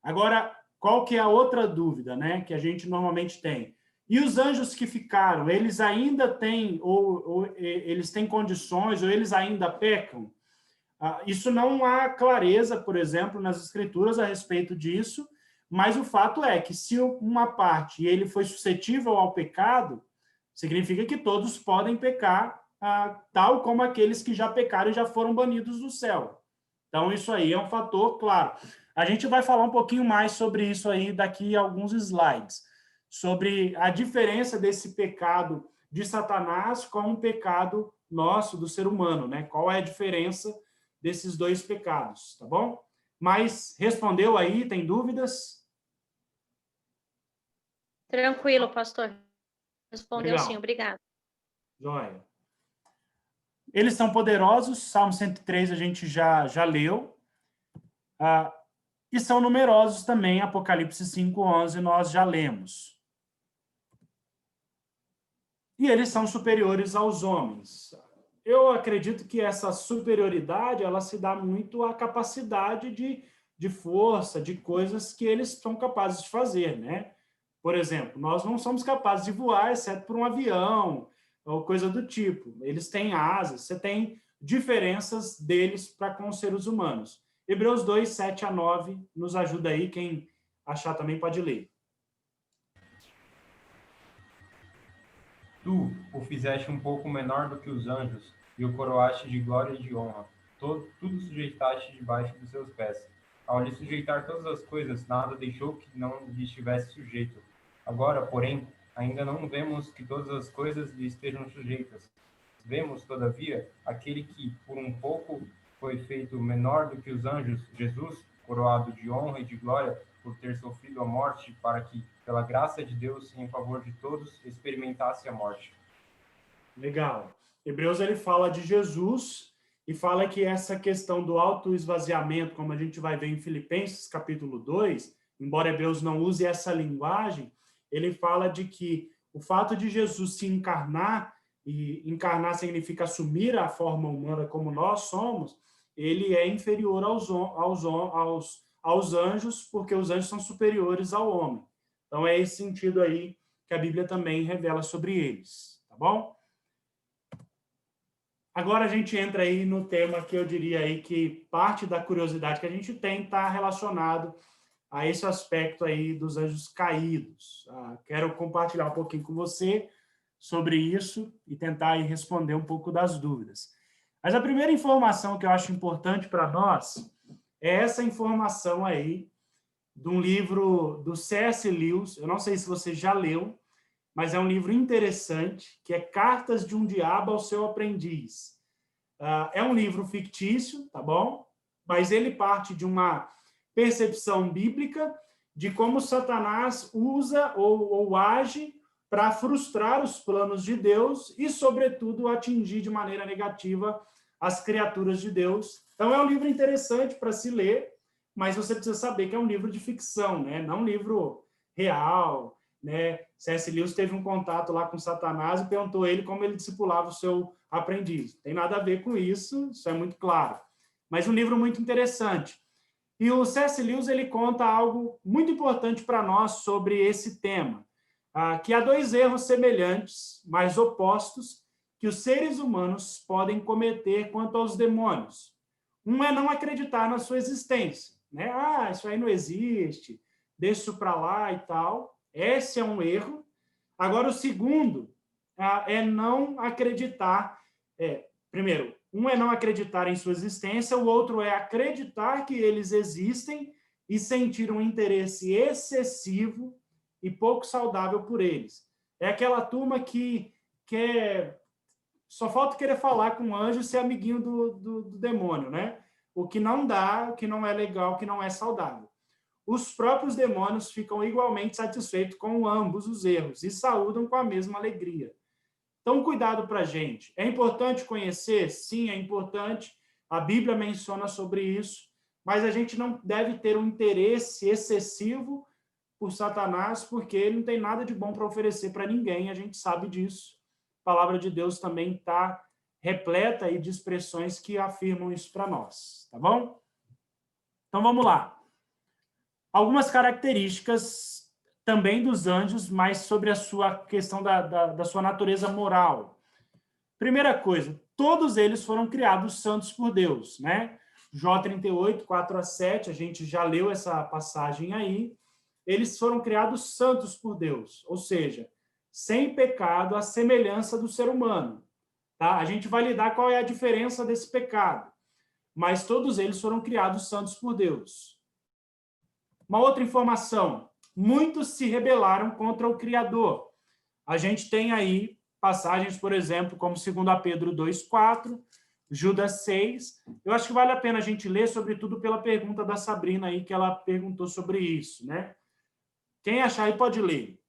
Agora, qual que é a outra dúvida, né, que a gente normalmente tem? E os anjos que ficaram, eles ainda têm, ou eles têm condições, ou eles ainda pecam? Isso não há clareza, por exemplo, nas Escrituras a respeito disso, mas o fato é que se uma parte ele foi suscetível ao pecado, significa que todos podem pecar, tal como aqueles que já pecaram e já foram banidos do céu. Então, isso aí é um fator claro. A gente vai falar um pouquinho mais sobre isso aí daqui a alguns slides, sobre a diferença desse pecado de Satanás com o pecado nosso, do ser humano, né? Qual é a diferença desses dois pecados, tá bom? Mas respondeu aí, tem dúvidas? Tranquilo, pastor. Respondeu Legal. sim, obrigado. Joia. Eles são poderosos, Salmo 103 a gente já leu. E são numerosos também, Apocalipse 5:11 nós já lemos. E eles são superiores aos homens. Eu acredito que essa superioridade ela se dá muito à capacidade de força, de coisas que eles são capazes de fazer, né? Por exemplo, nós não somos capazes de voar, exceto por um avião, ou coisa do tipo. Eles têm asas, você tem diferenças deles para com os seres humanos. Hebreus 2, 7 a 9, nos ajuda aí, quem achar também pode ler. Tu o fizeste um pouco menor do que os anjos, e o coroaste de glória e de honra. Tudo sujeitaste debaixo dos seus pés. Ao lhe sujeitar todas as coisas, nada deixou que não lhe estivesse sujeito. Agora, porém, ainda não vemos que todas as coisas lhe estejam sujeitas. Vemos, todavia, aquele que, por um pouco, foi feito menor do que os anjos, Jesus, coroado de honra e de glória, por ter sofrido a morte, para que, pela graça de Deus, em favor de todos, experimentasse a morte. Legal. Hebreus ele fala de Jesus e fala que essa questão do autoesvaziamento, como a gente vai ver em Filipenses capítulo 2, embora Hebreus não use essa linguagem, ele fala de que o fato de Jesus se encarnar, e encarnar significa assumir a forma humana como nós somos, ele é inferior aos anjos, porque os anjos são superiores ao homem. Então, é esse sentido aí que a Bíblia também revela sobre eles, tá bom? Agora a gente entra aí no tema que eu diria aí que parte da curiosidade que a gente tem está relacionado a esse aspecto aí dos anjos caídos. Quero compartilhar um pouquinho com você sobre isso e tentar aí responder um pouco das dúvidas. Mas a primeira informação que eu acho importante para nós é essa informação aí de um livro do C.S. Lewis. Eu não sei se você já leu, mas é um livro interessante, que é Cartas de um Diabo ao Seu Aprendiz. É um livro fictício, tá bom? Mas ele parte de uma percepção bíblica de como Satanás usa ou age para frustrar os planos de Deus e, sobretudo, atingir de maneira negativa as criaturas de Deus. Então, é um livro interessante para se ler, mas você precisa saber que é um livro de ficção, né? Não um livro real, né? C.S. Lewis teve um contato lá com Satanás e perguntou a ele como ele discipulava o seu aprendiz. Tem nada a ver com isso, isso é muito claro. Mas um livro muito interessante. E o C.S. Lewis ele conta algo muito importante para nós sobre esse tema, que há dois erros semelhantes, mas opostos, que os seres humanos podem cometer quanto aos demônios. Um é não acreditar na sua existência, né? Isso aí não existe, deixa isso para lá e tal. Esse é um erro. Agora, o segundo é não acreditar. Primeiro, um é não acreditar em sua existência, o outro é acreditar que eles existem e sentir um interesse excessivo e pouco saudável por eles. É aquela turma que quer... Só falta querer falar com o anjo e ser amiguinho do demônio, né? O que não dá, o que não é legal, o que não é saudável. Os próprios demônios ficam igualmente satisfeitos com ambos os erros e saúdam com a mesma alegria. Então, cuidado para a gente. É importante conhecer? Sim, é importante. A Bíblia menciona sobre isso, mas a gente não deve ter um interesse excessivo por Satanás, porque ele não tem nada de bom para oferecer para ninguém, a gente sabe disso. A palavra de Deus também está repleta aí de expressões que afirmam isso para nós, tá bom? Então, vamos lá. Algumas características também dos anjos, mas sobre a sua questão da sua natureza moral. Primeira coisa, todos eles foram criados santos por Deus, né? Jó 38, 4-7, a gente já leu essa passagem aí. Eles foram criados santos por Deus, ou seja, sem pecado, à semelhança do ser humano. Tá? A gente vai lidar qual é a diferença desse pecado, mas todos eles foram criados santos por Deus. Uma outra informação, muitos se rebelaram contra o Criador. A gente tem aí passagens, por exemplo, como 2 Pedro 2,4, Judas 6. Eu acho que vale a pena a gente ler, sobretudo pela pergunta da Sabrina aí, que ela perguntou sobre isso, né? Quem achar aí pode ler.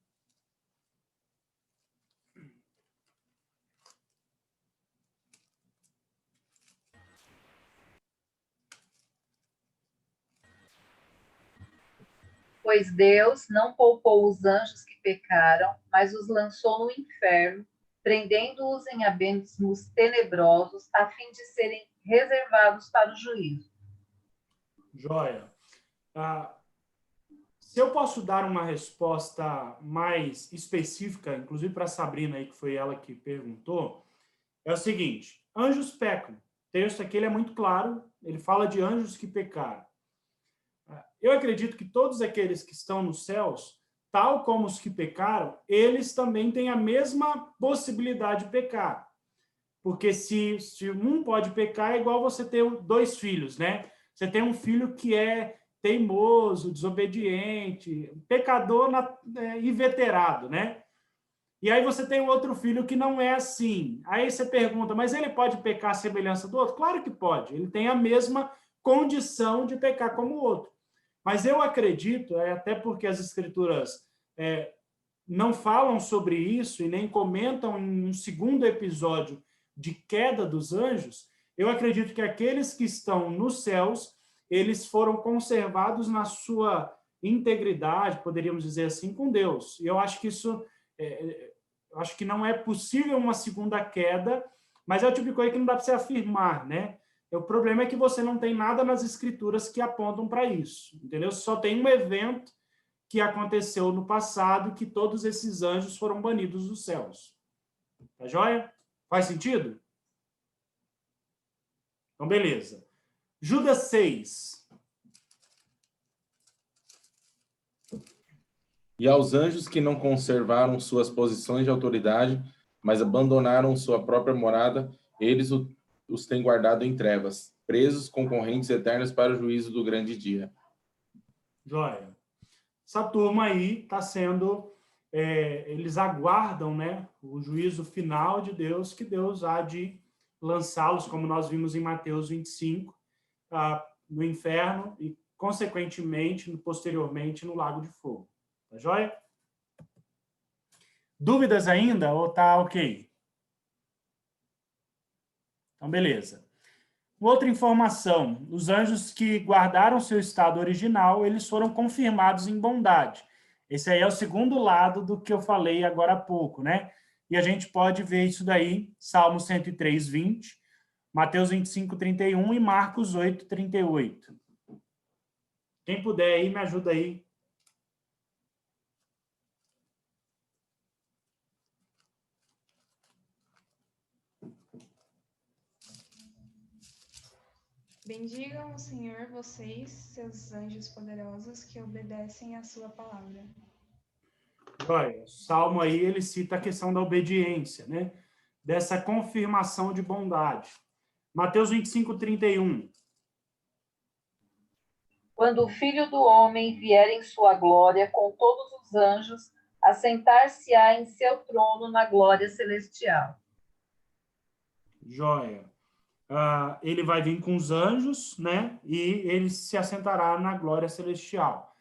Pois Deus não poupou os anjos que pecaram, mas os lançou no inferno, prendendo-os em abismos tenebrosos, a fim de serem reservados para o juízo. Joia. Se eu posso dar uma resposta mais específica, inclusive para a Sabrina, aí, que foi ela que perguntou, é o seguinte: anjos pecam. O texto aqui ele é muito claro, ele fala de anjos que pecaram. Eu acredito que todos aqueles que estão nos céus, tal como os que pecaram, eles também têm a mesma possibilidade de pecar. Porque se um pode pecar, é igual você ter dois filhos, né? Você tem um filho que é teimoso, desobediente, pecador inveterado, né? E aí você tem outro filho que não é assim. Aí você pergunta, mas ele pode pecar à semelhança do outro? Claro que pode. Ele tem a mesma condição de pecar como o outro. Mas eu acredito, até porque as Escrituras não falam sobre isso e nem comentam em um segundo episódio de queda dos anjos, eu acredito que aqueles que estão nos céus, eles foram conservados na sua integridade, poderíamos dizer assim, com Deus. E eu acho que isso, acho que não é possível uma segunda queda, mas é o tipo de coisa que não dá para você afirmar, né? O problema é que você não tem nada nas Escrituras que apontam para isso, entendeu? Só tem um evento que aconteceu no passado que todos esses anjos foram banidos dos céus. Tá joia? Faz sentido? Então, beleza. Judas 6. E aos anjos que não conservaram suas posições de autoridade, mas abandonaram sua própria morada, eles os têm guardado em trevas, presos com correntes eternas para o juízo do grande dia. Joia. Essa turma aí está sendo... eles aguardam, né, o juízo final de Deus, que Deus há de lançá-los, como nós vimos em Mateus 25, no inferno e, consequentemente, posteriormente, no lago de fogo. Tá joia? Dúvidas ainda ou tá ok? Então, beleza. Outra informação, os anjos que guardaram seu estado original, eles foram confirmados em bondade. Esse aí é o segundo lado do que eu falei agora há pouco, né? E a gente pode ver isso daí, Salmo 103, 20, Mateus 25, 31 e Marcos 8, 38. Quem puder aí, me ajuda aí. Bendigam o Senhor vocês, seus anjos poderosos, que obedecem à sua palavra. Olha, o Salmo aí, ele cita a questão da obediência, né? Dessa confirmação de bondade. Mateus 25:31. Quando o Filho do Homem vier em sua glória com todos os anjos, assentar-se-á em seu trono na glória celestial. Joia. Ele vai vir com os anjos, né? E ele se assentará na glória celestial.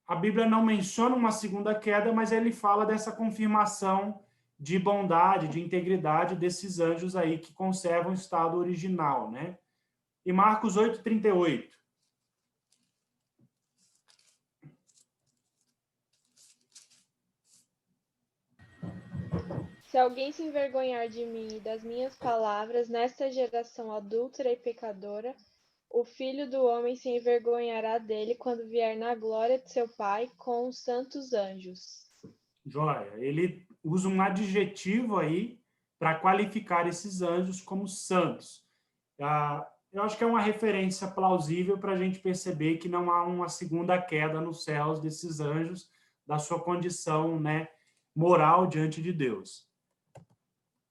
A Bíblia não menciona uma segunda queda, mas ele fala dessa confirmação de bondade, de integridade desses anjos aí que conservam o estado original, né? E Marcos 8:38. Se alguém se envergonhar de mim e das minhas palavras, nesta geração adúltera e pecadora, o Filho do Homem se envergonhará dele quando vier na glória de seu Pai com os santos anjos. Joia. Ele usa um adjetivo aí para qualificar esses anjos como santos. Eu acho que é uma referência plausível para a gente perceber que não há uma segunda queda nos céus desses anjos, da sua condição, né, moral diante de Deus.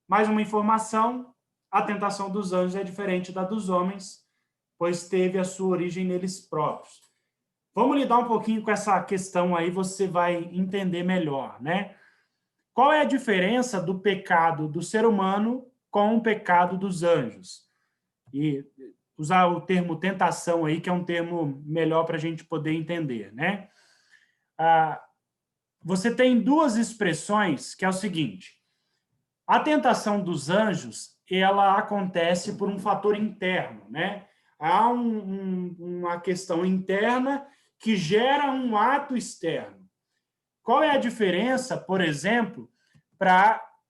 Mais uma informação: a tentação dos anjos é diferente da dos homens, pois teve a sua origem neles próprios. Vamos lidar um pouquinho com essa questão aí, você vai entender melhor, né? Qual é a diferença do pecado do ser humano com o pecado dos anjos? E usar o termo tentação aí, que é um termo melhor para a gente poder entender, né? Você tem duas expressões, que é o seguinte: a tentação dos anjos, ela acontece por um fator interno, né? Há uma questão interna que gera um ato externo. Qual é a diferença, por exemplo,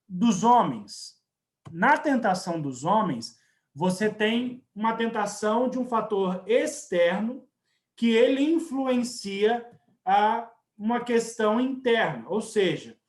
dos homens? Na tentação dos homens, você tem uma tentação de um fator externo que ele influencia uma questão interna, ou seja,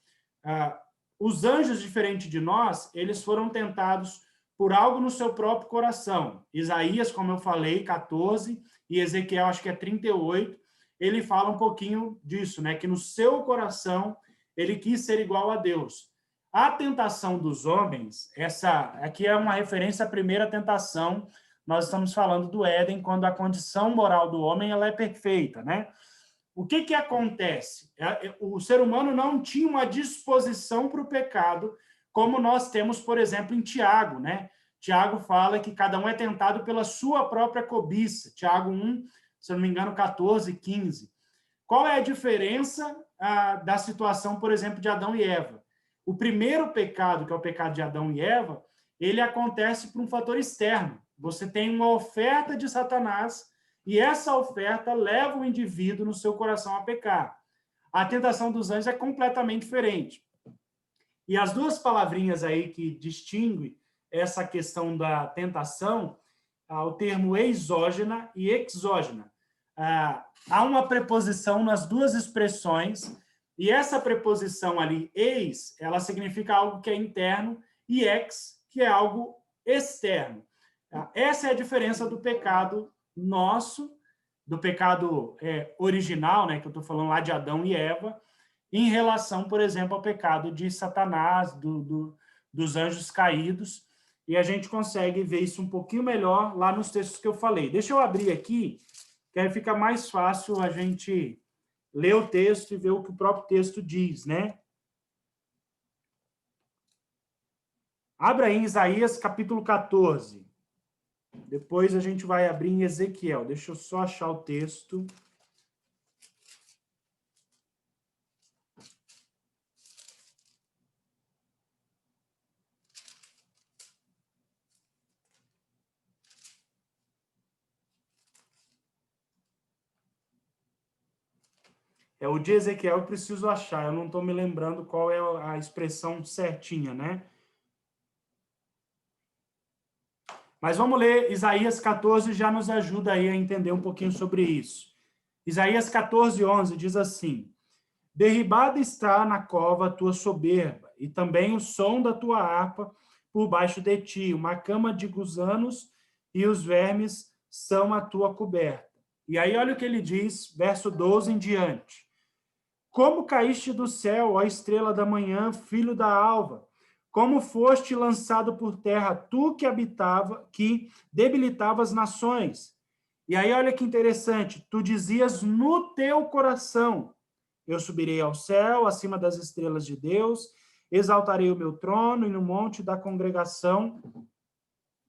os anjos, diferente de nós, eles foram tentados por algo no seu próprio coração. Isaías, como eu falei, 14, e Ezequiel, acho que é 38, ele fala um pouquinho disso, né? Que no seu coração ele quis ser igual a Deus. A tentação dos homens, essa aqui é uma referência à primeira tentação. Nós estamos falando do Éden, quando a condição moral do homem ela é perfeita, né? O que acontece? O ser humano não tinha uma disposição para o pecado, como nós temos, por exemplo, em Tiago, né? Tiago fala que cada um é tentado pela sua própria cobiça. Tiago 1, se eu não me engano, 14, 15. Qual é a diferença da situação, por exemplo, de Adão e Eva? O primeiro pecado, que é o pecado de Adão e Eva, ele acontece por um fator externo. Você tem uma oferta de Satanás e essa oferta leva o indivíduo no seu coração a pecar. A tentação dos anjos é completamente diferente. E as duas palavrinhas aí que distinguem essa questão da tentação, o termo exógena e exógena. Há uma preposição nas duas expressões, e essa preposição ali, ex, ela significa algo que é interno, e ex, que é algo externo. Essa é a diferença do pecado nosso, do pecado original, né, que eu estou falando lá de Adão e Eva, em relação, por exemplo, ao pecado de Satanás, dos anjos caídos, e a gente consegue ver isso um pouquinho melhor lá nos textos que eu falei. Deixa eu abrir aqui, que aí fica mais fácil a gente ler o texto e ver o que o próprio texto diz, né? Abra aí em Isaías, capítulo 14. Depois a gente vai abrir em Ezequiel. Deixa eu só achar o texto. O de Ezequiel eu preciso achar, eu não estou me lembrando qual é a expressão certinha, né? Mas vamos ler Isaías 14, já nos ajuda aí a entender um pouquinho sobre isso. Isaías 14, 11 diz assim: derribada está na cova a tua soberba, e também o som da tua harpa por baixo de ti, uma cama de gusanos, e os vermes são a tua coberta. E aí olha o que ele diz, verso 12 em diante. Como caíste do céu, ó estrela da manhã, filho da alva, como foste lançado por terra, tu que debilitava as nações. E aí olha que interessante, tu dizias no teu coração: eu subirei ao céu, acima das estrelas de Deus, exaltarei o meu trono, e no monte da congregação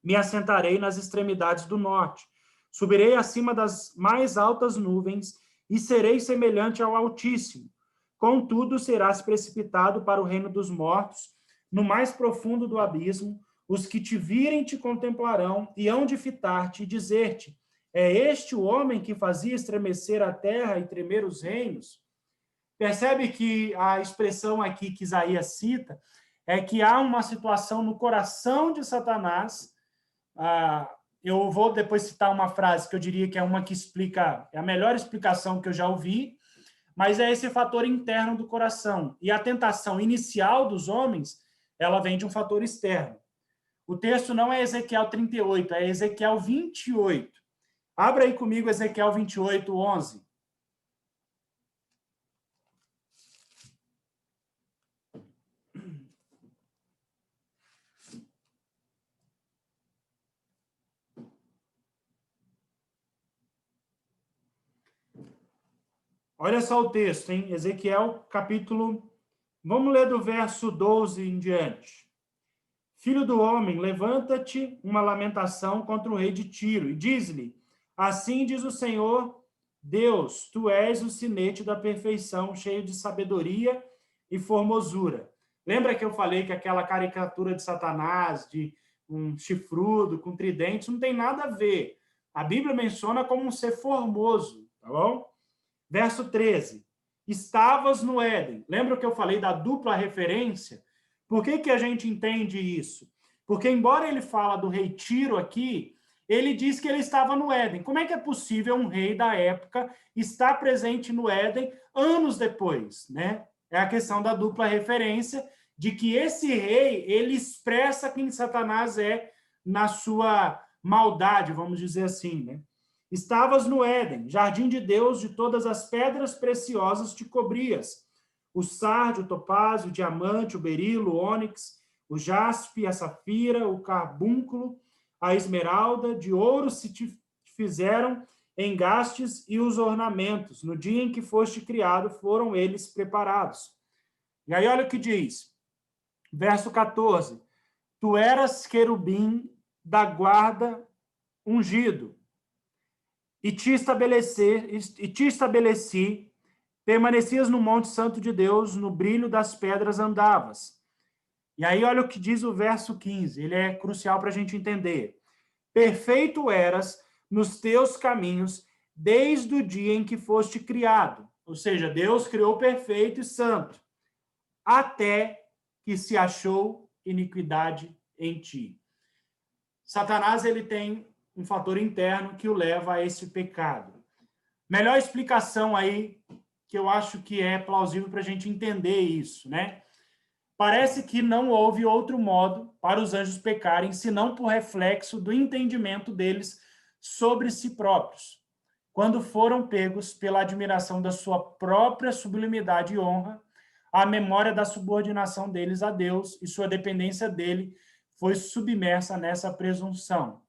me assentarei nas extremidades do norte. Subirei acima das mais altas nuvens, e serei semelhante ao Altíssimo. Contudo, serás precipitado para o reino dos mortos, no mais profundo do abismo. Os que te virem te contemplarão, e hão de fitar-te e dizer-te: é este o homem que fazia estremecer a terra e tremer os reinos? Percebe que a expressão aqui que Isaías cita é que há uma situação no coração de Satanás. Eu vou depois citar uma frase que eu diria que é uma que explica, é a melhor explicação que eu já ouvi, mas é esse fator interno do coração. E a tentação inicial dos homens, ela vem de um fator externo. O texto não é Ezequiel 38, é Ezequiel 28. Abra aí comigo Ezequiel 28, 11. Olha só o texto, hein? Ezequiel, capítulo... Vamos ler do verso 12 em diante. Filho do homem, levanta-te uma lamentação contra o rei de Tiro, e diz-lhe: assim diz o Senhor Deus, tu és o sinete da perfeição, cheio de sabedoria e formosura. Lembra que eu falei que aquela caricatura de Satanás, de um chifrudo com tridentes, não tem nada a ver. A Bíblia menciona como um ser formoso, tá bom? Verso 13. Estavas no Éden. Lembra que eu falei da dupla referência? Por que a gente entende isso? Porque, embora ele fala do rei Tiro aqui, ele diz que ele estava no Éden. Como é que é possível um rei da época estar presente no Éden anos depois, né? É a questão da dupla referência, de que esse rei, ele expressa quem Satanás é na sua maldade, vamos dizer assim, né? Estavas no Éden, jardim de Deus, de todas as pedras preciosas te cobrias. O sárdio, o topázio, o diamante, o berilo, o ônix, o jaspe, a safira, o carbúnculo, a esmeralda, de ouro se te fizeram engastes e os ornamentos. No dia em que foste criado, foram eles preparados. E aí olha o que diz, verso 14. Tu eras querubim da guarda ungido, e te estabeleci, permanecias no monte santo de Deus, no brilho das pedras andavas. E aí olha o que diz o verso 15, ele é crucial para a gente entender. Perfeito eras nos teus caminhos, desde o dia em que foste criado. Ou seja, Deus criou perfeito e santo, até que se achou iniquidade em ti. Satanás, ele tem um fator interno que o leva a esse pecado. Melhor explicação aí, que eu acho que é plausível para a gente entender isso, né? Parece que não houve outro modo para os anjos pecarem, senão por reflexo do entendimento deles sobre si próprios, quando foram pegos pela admiração da sua própria sublimidade e honra, a memória da subordinação deles a Deus e sua dependência dele foi submersa nessa presunção,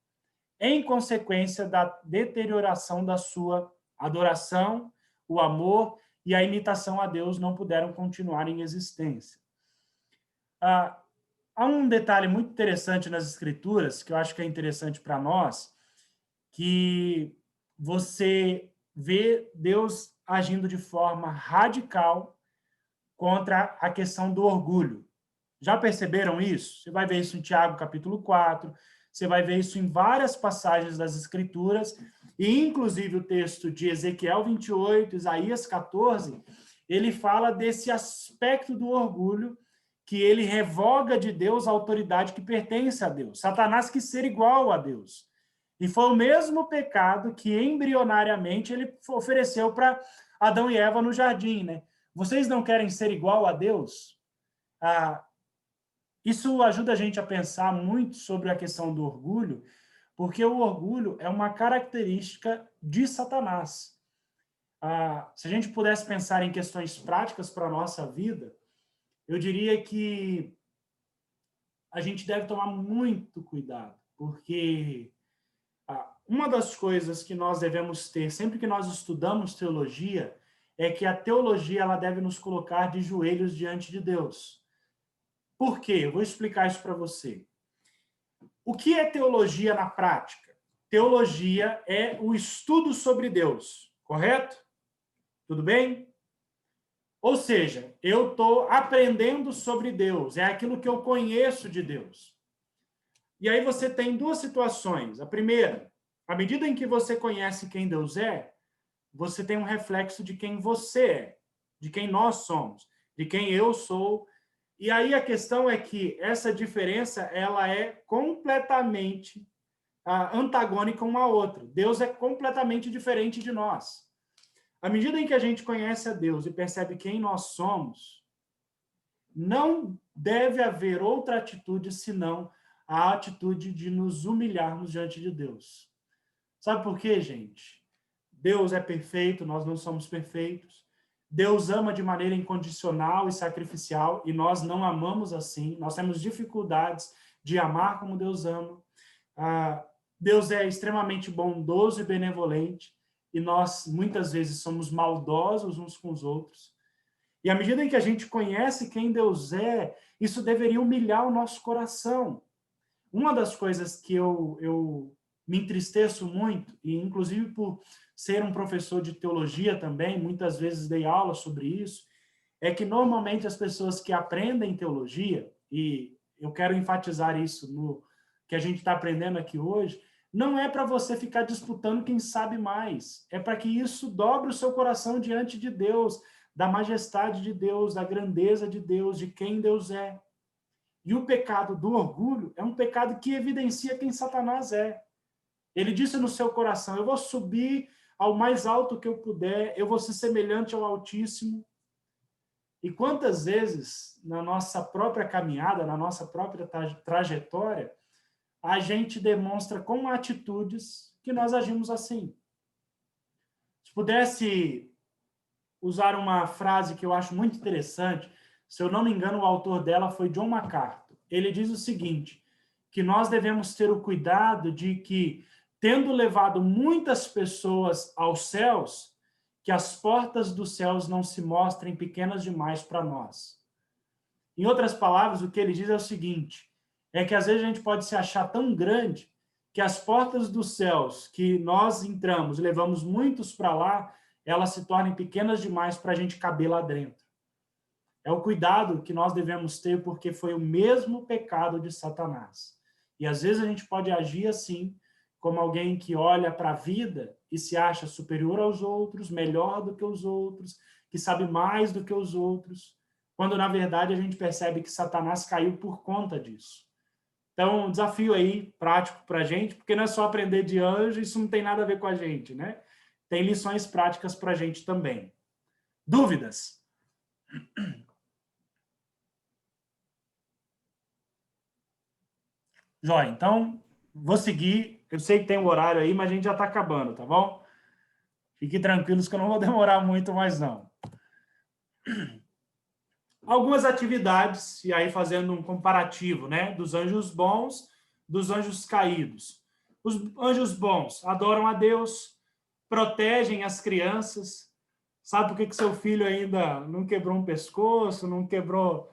em consequência da deterioração da sua adoração, o amor e a imitação a Deus não puderam continuar em existência. Há um detalhe muito interessante nas Escrituras, que eu acho que é interessante para nós, que você vê Deus agindo de forma radical contra a questão do orgulho. Já perceberam isso? Você vai ver isso em Tiago, capítulo 4, você vai ver isso em várias passagens das Escrituras, e inclusive o texto de Ezequiel 28, Isaías 14, ele fala desse aspecto do orgulho que ele revoga de Deus a autoridade que pertence a Deus. Satanás quis ser igual a Deus. E foi o mesmo pecado que embrionariamente ele ofereceu para Adão e Eva no jardim, né? Vocês não querem ser igual a Deus? Isso ajuda a gente a pensar muito sobre a questão do orgulho, porque o orgulho é uma característica de Satanás. Se a gente pudesse pensar em questões práticas para a nossa vida, eu diria que a gente deve tomar muito cuidado, porque uma das coisas que nós devemos ter sempre que nós estudamos teologia é que a teologia ela deve nos colocar de joelhos diante de Deus. Por quê? Eu vou explicar isso para você. O que é teologia na prática? Teologia é o estudo sobre Deus, correto? Tudo bem? Ou seja, eu estou aprendendo sobre Deus, é aquilo que eu conheço de Deus. E aí você tem duas situações. A primeira, à medida em que você conhece quem Deus é, você tem um reflexo de quem você é, de quem nós somos, de quem eu sou. E aí a questão é que essa diferença ela é completamente antagônica uma à outra. Deus é completamente diferente de nós. À medida em que a gente conhece a Deus e percebe quem nós somos, não deve haver outra atitude senão a atitude de nos humilharmos diante de Deus. Sabe por quê, gente? Deus é perfeito, nós não somos perfeitos. Deus ama de maneira incondicional e sacrificial e nós não amamos assim. Nós temos dificuldades de amar como Deus ama. Deus é extremamente bondoso e benevolente. E nós, muitas vezes, somos maldosos uns com os outros. E à medida em que a gente conhece quem Deus é, isso deveria humilhar o nosso coração. Uma das coisas que eu me entristeço muito, e inclusive por ser um professor de teologia também, muitas vezes dei aula sobre isso, é que normalmente as pessoas que aprendem teologia, e eu quero enfatizar isso no que a gente está aprendendo aqui hoje, não é para você ficar disputando quem sabe mais. É para que isso dobre o seu coração diante de Deus, da majestade de Deus, da grandeza de Deus, de quem Deus é. E o pecado do orgulho é um pecado que evidencia quem Satanás é. Ele disse no seu coração, eu vou subir ao mais alto que eu puder, eu vou ser semelhante ao Altíssimo. E quantas vezes, na nossa própria caminhada, na nossa própria trajetória, a gente demonstra com atitudes que nós agimos assim. Se pudesse usar uma frase que eu acho muito interessante, se eu não me engano, o autor dela foi John MacArthur. Ele diz o seguinte, que nós devemos ter o cuidado de que, tendo levado muitas pessoas aos céus, que as portas dos céus não se mostrem pequenas demais para nós. Em outras palavras, o que ele diz é o seguinte, é que às vezes a gente pode se achar tão grande que as portas dos céus que nós entramos, levamos muitos para lá, elas se tornem pequenas demais para a gente caber lá dentro. É o cuidado que nós devemos ter, porque foi o mesmo pecado de Satanás. E às vezes a gente pode agir assim, como alguém que olha para a vida e se acha superior aos outros, melhor do que os outros, que sabe mais do que os outros, quando na verdade a gente percebe que Satanás caiu por conta disso. Então, um desafio aí prático para a gente, porque não é só aprender de anjo, isso não tem nada a ver com a gente, né? Tem lições práticas para a gente também. Dúvidas? Jóia, então, vou seguir. Eu sei que tem um horário aí, mas a gente já está acabando, tá bom? Fiquem tranquilos que eu não vou demorar muito mais, não. Algumas atividades, e aí fazendo um comparativo, né, dos anjos bons, dos anjos caídos. Os anjos bons adoram a Deus, protegem as crianças. Sabe por que seu filho ainda não quebrou um pescoço, não quebrou...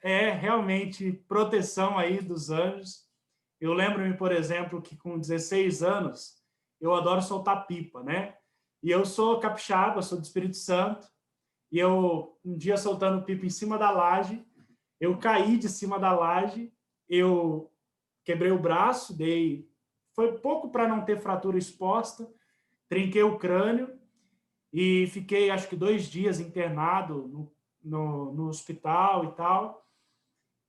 É realmente proteção aí dos anjos. Eu lembro-me, por exemplo, que com 16 anos, eu adoro soltar pipa, né? E eu sou capixaba, sou do Espírito Santo, e eu, um dia soltando pipa em cima da laje, eu caí de cima da laje, eu quebrei o braço, foi pouco para não ter fratura exposta, trinquei o crânio e fiquei, acho que 2 dias internado no hospital e tal.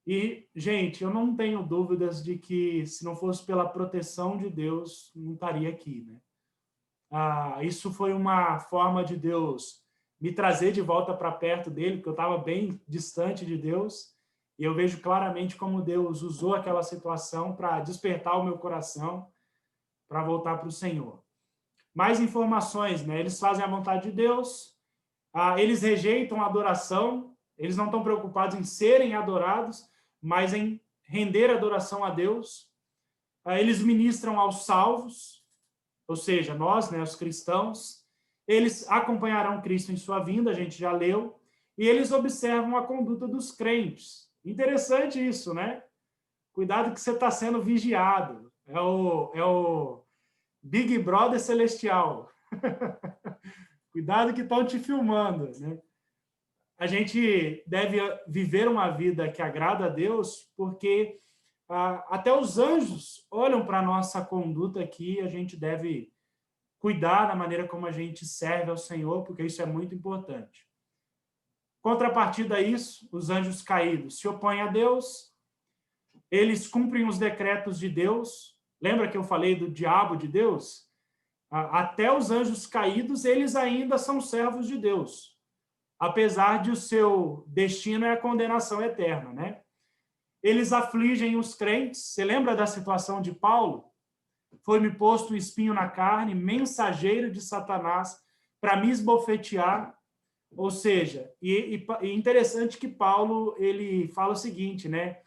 E, gente, eu não tenho dúvidas de que, se não fosse pela proteção de Deus, não estaria aqui, né? Isso foi uma forma de Deus me trazer de volta para perto dele, porque eu estava bem distante de Deus, e eu vejo claramente como Deus usou aquela situação para despertar o meu coração, para voltar para o Senhor. Mais informações, né? Eles fazem a vontade de Deus, eles rejeitam a adoração, eles não estão preocupados em serem adorados, mas em render adoração a Deus. Eles ministram aos salvos, ou seja, nós, né, os cristãos. Eles acompanharão Cristo em sua vinda, a gente já leu, e eles observam a conduta dos crentes. Interessante isso, né? Cuidado que você está sendo vigiado. É o Big Brother celestial. Cuidado que estão te filmando, né? A gente deve viver uma vida que agrada a Deus, porque até os anjos olham para a nossa conduta aqui, a gente deve cuidar da maneira como a gente serve ao Senhor, porque isso é muito importante. Contrapartida a isso, os anjos caídos se opõem a Deus, eles cumprem os decretos de Deus. Lembra que eu falei do diabo de Deus? Até os anjos caídos, eles ainda são servos de Deus, apesar de o seu destino é a condenação eterna, né? Eles afligem os crentes. Você lembra da situação de Paulo? Foi-me posto um espinho na carne, mensageiro de Satanás, para me esbofetear. Ou seja, e interessante que Paulo ele fala o seguinte, né?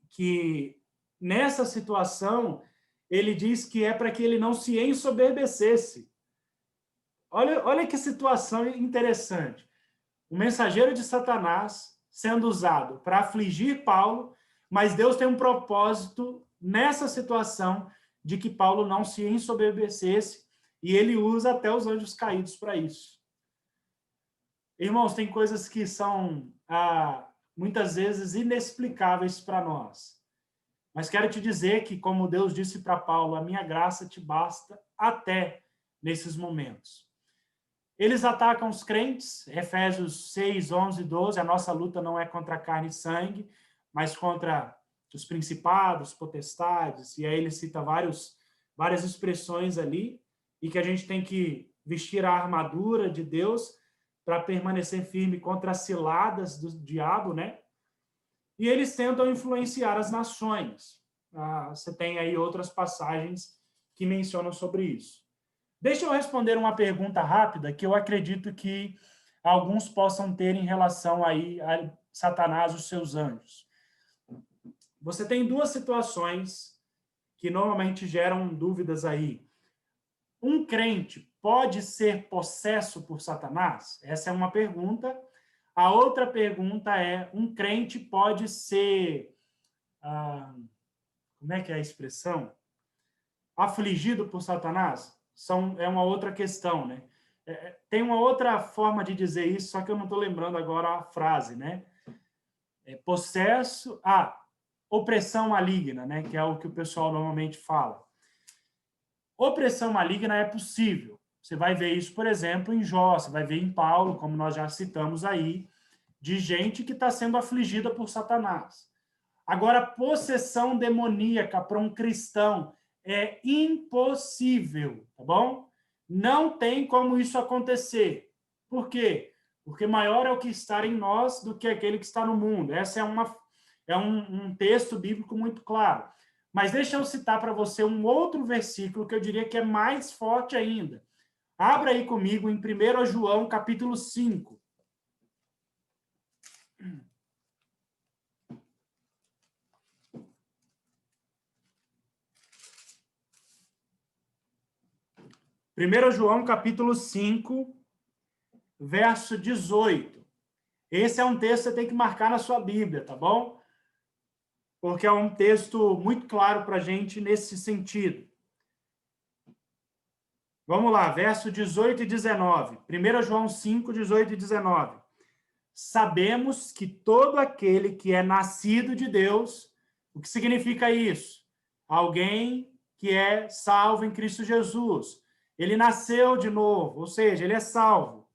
Que nessa situação ele diz que é para que ele não se ensoberbecesse. Olha que situação interessante. O mensageiro de Satanás sendo usado para afligir Paulo, mas Deus tem um propósito nessa situação de que Paulo não se ensoberbecesse, e ele usa até os anjos caídos para isso. Irmãos, tem coisas que são muitas vezes inexplicáveis para nós. Mas quero te dizer que, como Deus disse para Paulo, a minha graça te basta até nesses momentos. Eles atacam os crentes, Efésios 6, 11 e 12, a nossa luta não é contra carne e sangue, mas contra os principados, potestades, e aí ele cita várias expressões ali, e que a gente tem que vestir a armadura de Deus para permanecer firme contra as ciladas do diabo, né? E eles tentam influenciar as nações. Você tem aí outras passagens que mencionam sobre isso. Deixa eu responder uma pergunta rápida que eu acredito que alguns possam ter em relação aí a Satanás e os seus anjos. Você tem duas situações que normalmente geram dúvidas aí. Um crente pode ser possesso por Satanás? Essa é uma pergunta. A outra pergunta é, um crente pode ser, como é que é a expressão? Afligido por Satanás? É uma outra questão, né? Tem uma outra forma de dizer isso, só que eu não estou lembrando agora a frase, né? Possesso... opressão maligna, né? Que é o que o pessoal normalmente fala. Opressão maligna é possível. Você vai ver isso, por exemplo, em Jó, você vai ver em Paulo, como nós já citamos aí, de gente que está sendo afligida por Satanás. Agora, possessão demoníaca para um cristão é impossível, tá bom? Não tem como isso acontecer. Por quê? Porque maior é o que está em nós do que aquele que está no mundo. Essa é um texto bíblico muito claro. Mas deixa eu citar para você um outro versículo que eu diria que é mais forte ainda. Abra aí comigo em 1 João, capítulo 5. Primeiro João, capítulo 5, verso 18. Esse é um texto que você tem que marcar na sua Bíblia, tá bom? Porque é um texto muito claro para a gente nesse sentido. Vamos lá, verso 18 e 19. 1 João 5, 18 e 19. Sabemos que todo aquele que é nascido de Deus, o que significa isso? Alguém que é salvo em Cristo Jesus. Ele nasceu de novo, ou seja, ele é salvo.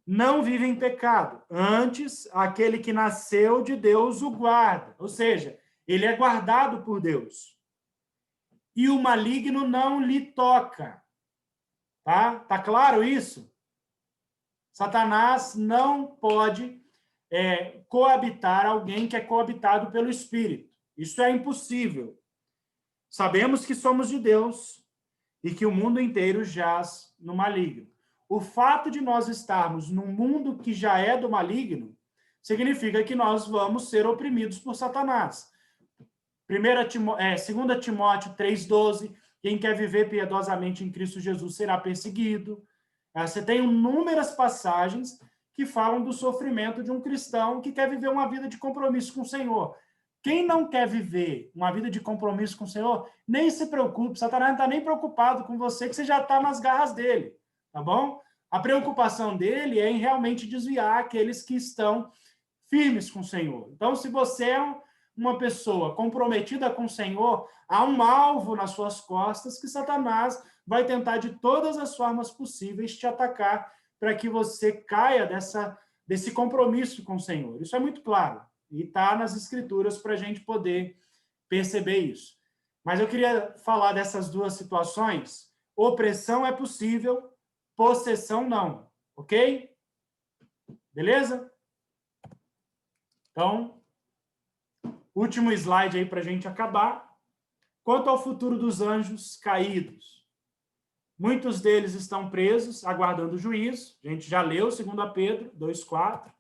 não vive em pecado. Antes, aquele que nasceu de Deus o guarda. Ou seja, ele é guardado por Deus. E o maligno não lhe toca. Tá? Tá claro isso? Satanás não pode coabitar alguém que é coabitado pelo Espírito. Isso é impossível. Sabemos que somos de Deus e que o mundo inteiro jaz no maligno. O fato de nós estarmos num mundo que já é do maligno significa que nós vamos ser oprimidos por Satanás. 2 Timóteo 3,12, quem quer viver piedosamente em Cristo Jesus será perseguido. Você tem inúmeras passagens que falam do sofrimento de um cristão que quer viver uma vida de compromisso com o Senhor. Quem não quer viver uma vida de compromisso com o Senhor, nem se preocupe, Satanás não está nem preocupado com você, que você já está nas garras dele, tá bom? A preocupação dele é em realmente desviar aqueles que estão firmes com o Senhor. Então, se você é uma pessoa comprometida com o Senhor, há um alvo nas suas costas que Satanás vai tentar de todas as formas possíveis te atacar para que você caia desse compromisso com o Senhor. Isso é muito claro. E está nas Escrituras para a gente poder perceber isso. Mas eu queria falar dessas duas situações. Opressão é possível, possessão não. Ok? Beleza? Então, último slide aí para a gente acabar. Quanto ao futuro dos anjos caídos, muitos deles estão presos, aguardando o juízo. A gente já leu 2 Pedro 2,4.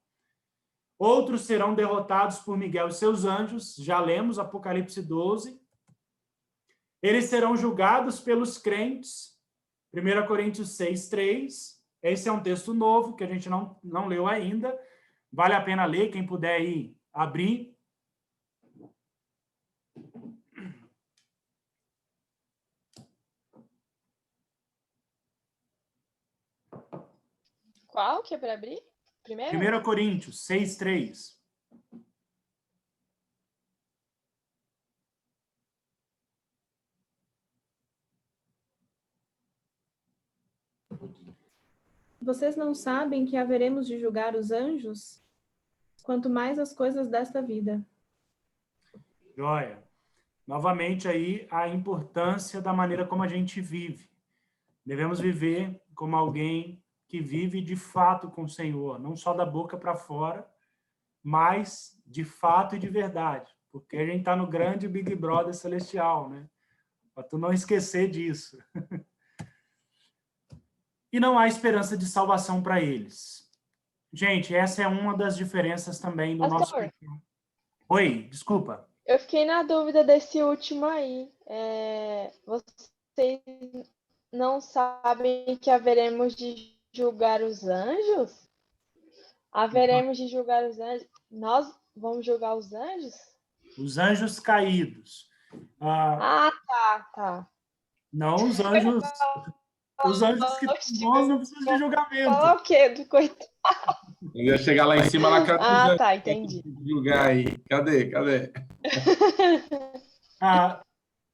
Outros serão derrotados por Miguel e seus anjos. Já lemos Apocalipse 12. Eles serão julgados pelos crentes. 1 Coríntios 6,3. Esse é um texto novo que a gente não leu ainda. Vale a pena ler, quem puder ir abrir. Qual que é para abrir? Primeiro? 1 Coríntios 6,3. Vocês não sabem que haveremos de julgar os anjos? Quanto mais as coisas desta vida. Joia. Novamente aí a importância da maneira como a gente vive. Devemos viver como alguém que vive de fato com o Senhor, não só da boca para fora, mas de fato e de verdade, porque a gente está no grande Big Brother celestial, né? Para tu não esquecer disso. E não há esperança de salvação para eles. Gente, essa é uma das diferenças também do nosso... Oi, desculpa. Eu fiquei na dúvida desse último aí. Vocês não sabem que haveremos de julgar os anjos? Haveremos de julgar os anjos? Nós vamos julgar os anjos? Os anjos caídos. Tá. Não os anjos... Os anjos que bons não precisam de julgamento. Fala o quê? Do coitado. Eu ia chegar lá em cima, lá, cadê? Tá, entendi. Julgar aí. Cadê?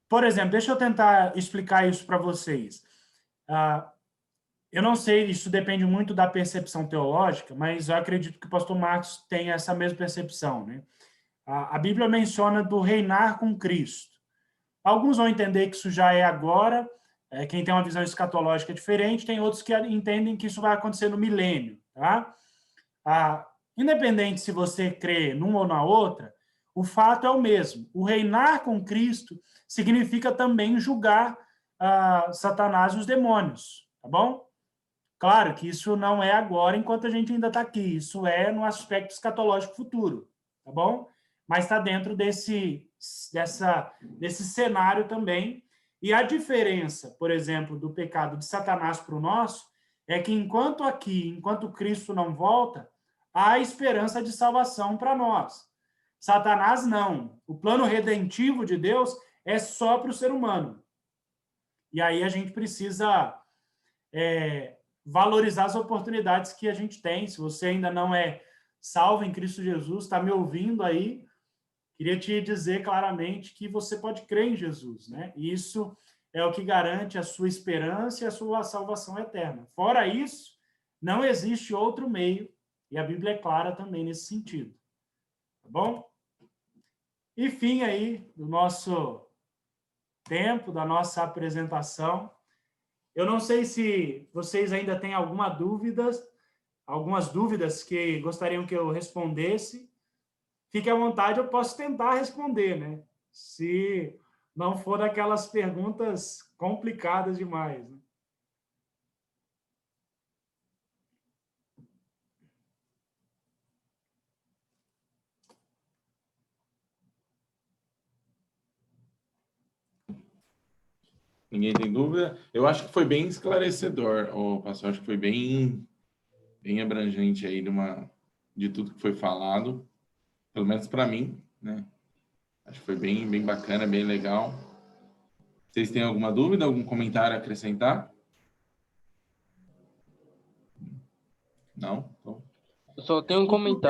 Por exemplo, deixa eu tentar explicar isso para vocês. Eu não sei, isso depende muito da percepção teológica, mas eu acredito que o pastor Marcos tem essa mesma percepção, né? A Bíblia menciona do reinar com Cristo. Alguns vão entender que isso já é agora, quem tem uma visão escatológica diferente, tem outros que entendem que isso vai acontecer no milênio, tá? Independente se você crê numa ou na outra, o fato é o mesmo. O reinar com Cristo significa também julgar Satanás e os demônios, tá bom? Claro que isso não é agora, enquanto a gente ainda está aqui. Isso é no aspecto escatológico futuro, tá bom? Mas está dentro desse cenário também. E a diferença, por exemplo, do pecado de Satanás para o nosso, é que enquanto Cristo não volta, há esperança de salvação para nós. Satanás não. O plano redentivo de Deus é só para o ser humano. E aí a gente precisa valorizar as oportunidades que a gente tem. Se você ainda não é salvo em Cristo Jesus, está me ouvindo aí, queria te dizer claramente que você pode crer em Jesus, né? E isso é o que garante a sua esperança e a sua salvação eterna. Fora isso, Não existe outro meio, e a Bíblia é clara também nesse sentido. Tá bom? E fim aí do nosso tempo, da nossa apresentação. Eu não sei se vocês ainda têm algumas dúvidas que gostariam que eu respondesse. Fique à vontade, eu posso tentar responder, né? Se não for daquelas perguntas complicadas demais, né? Ninguém tem dúvida? Eu acho que foi bem esclarecedor, pastor. Acho que foi bem abrangente aí de tudo que foi falado, pelo menos para mim, né? Acho que foi bem bacana, bem legal. Vocês têm alguma dúvida, algum comentário a acrescentar? Não? Então... Eu só tenho um comentário.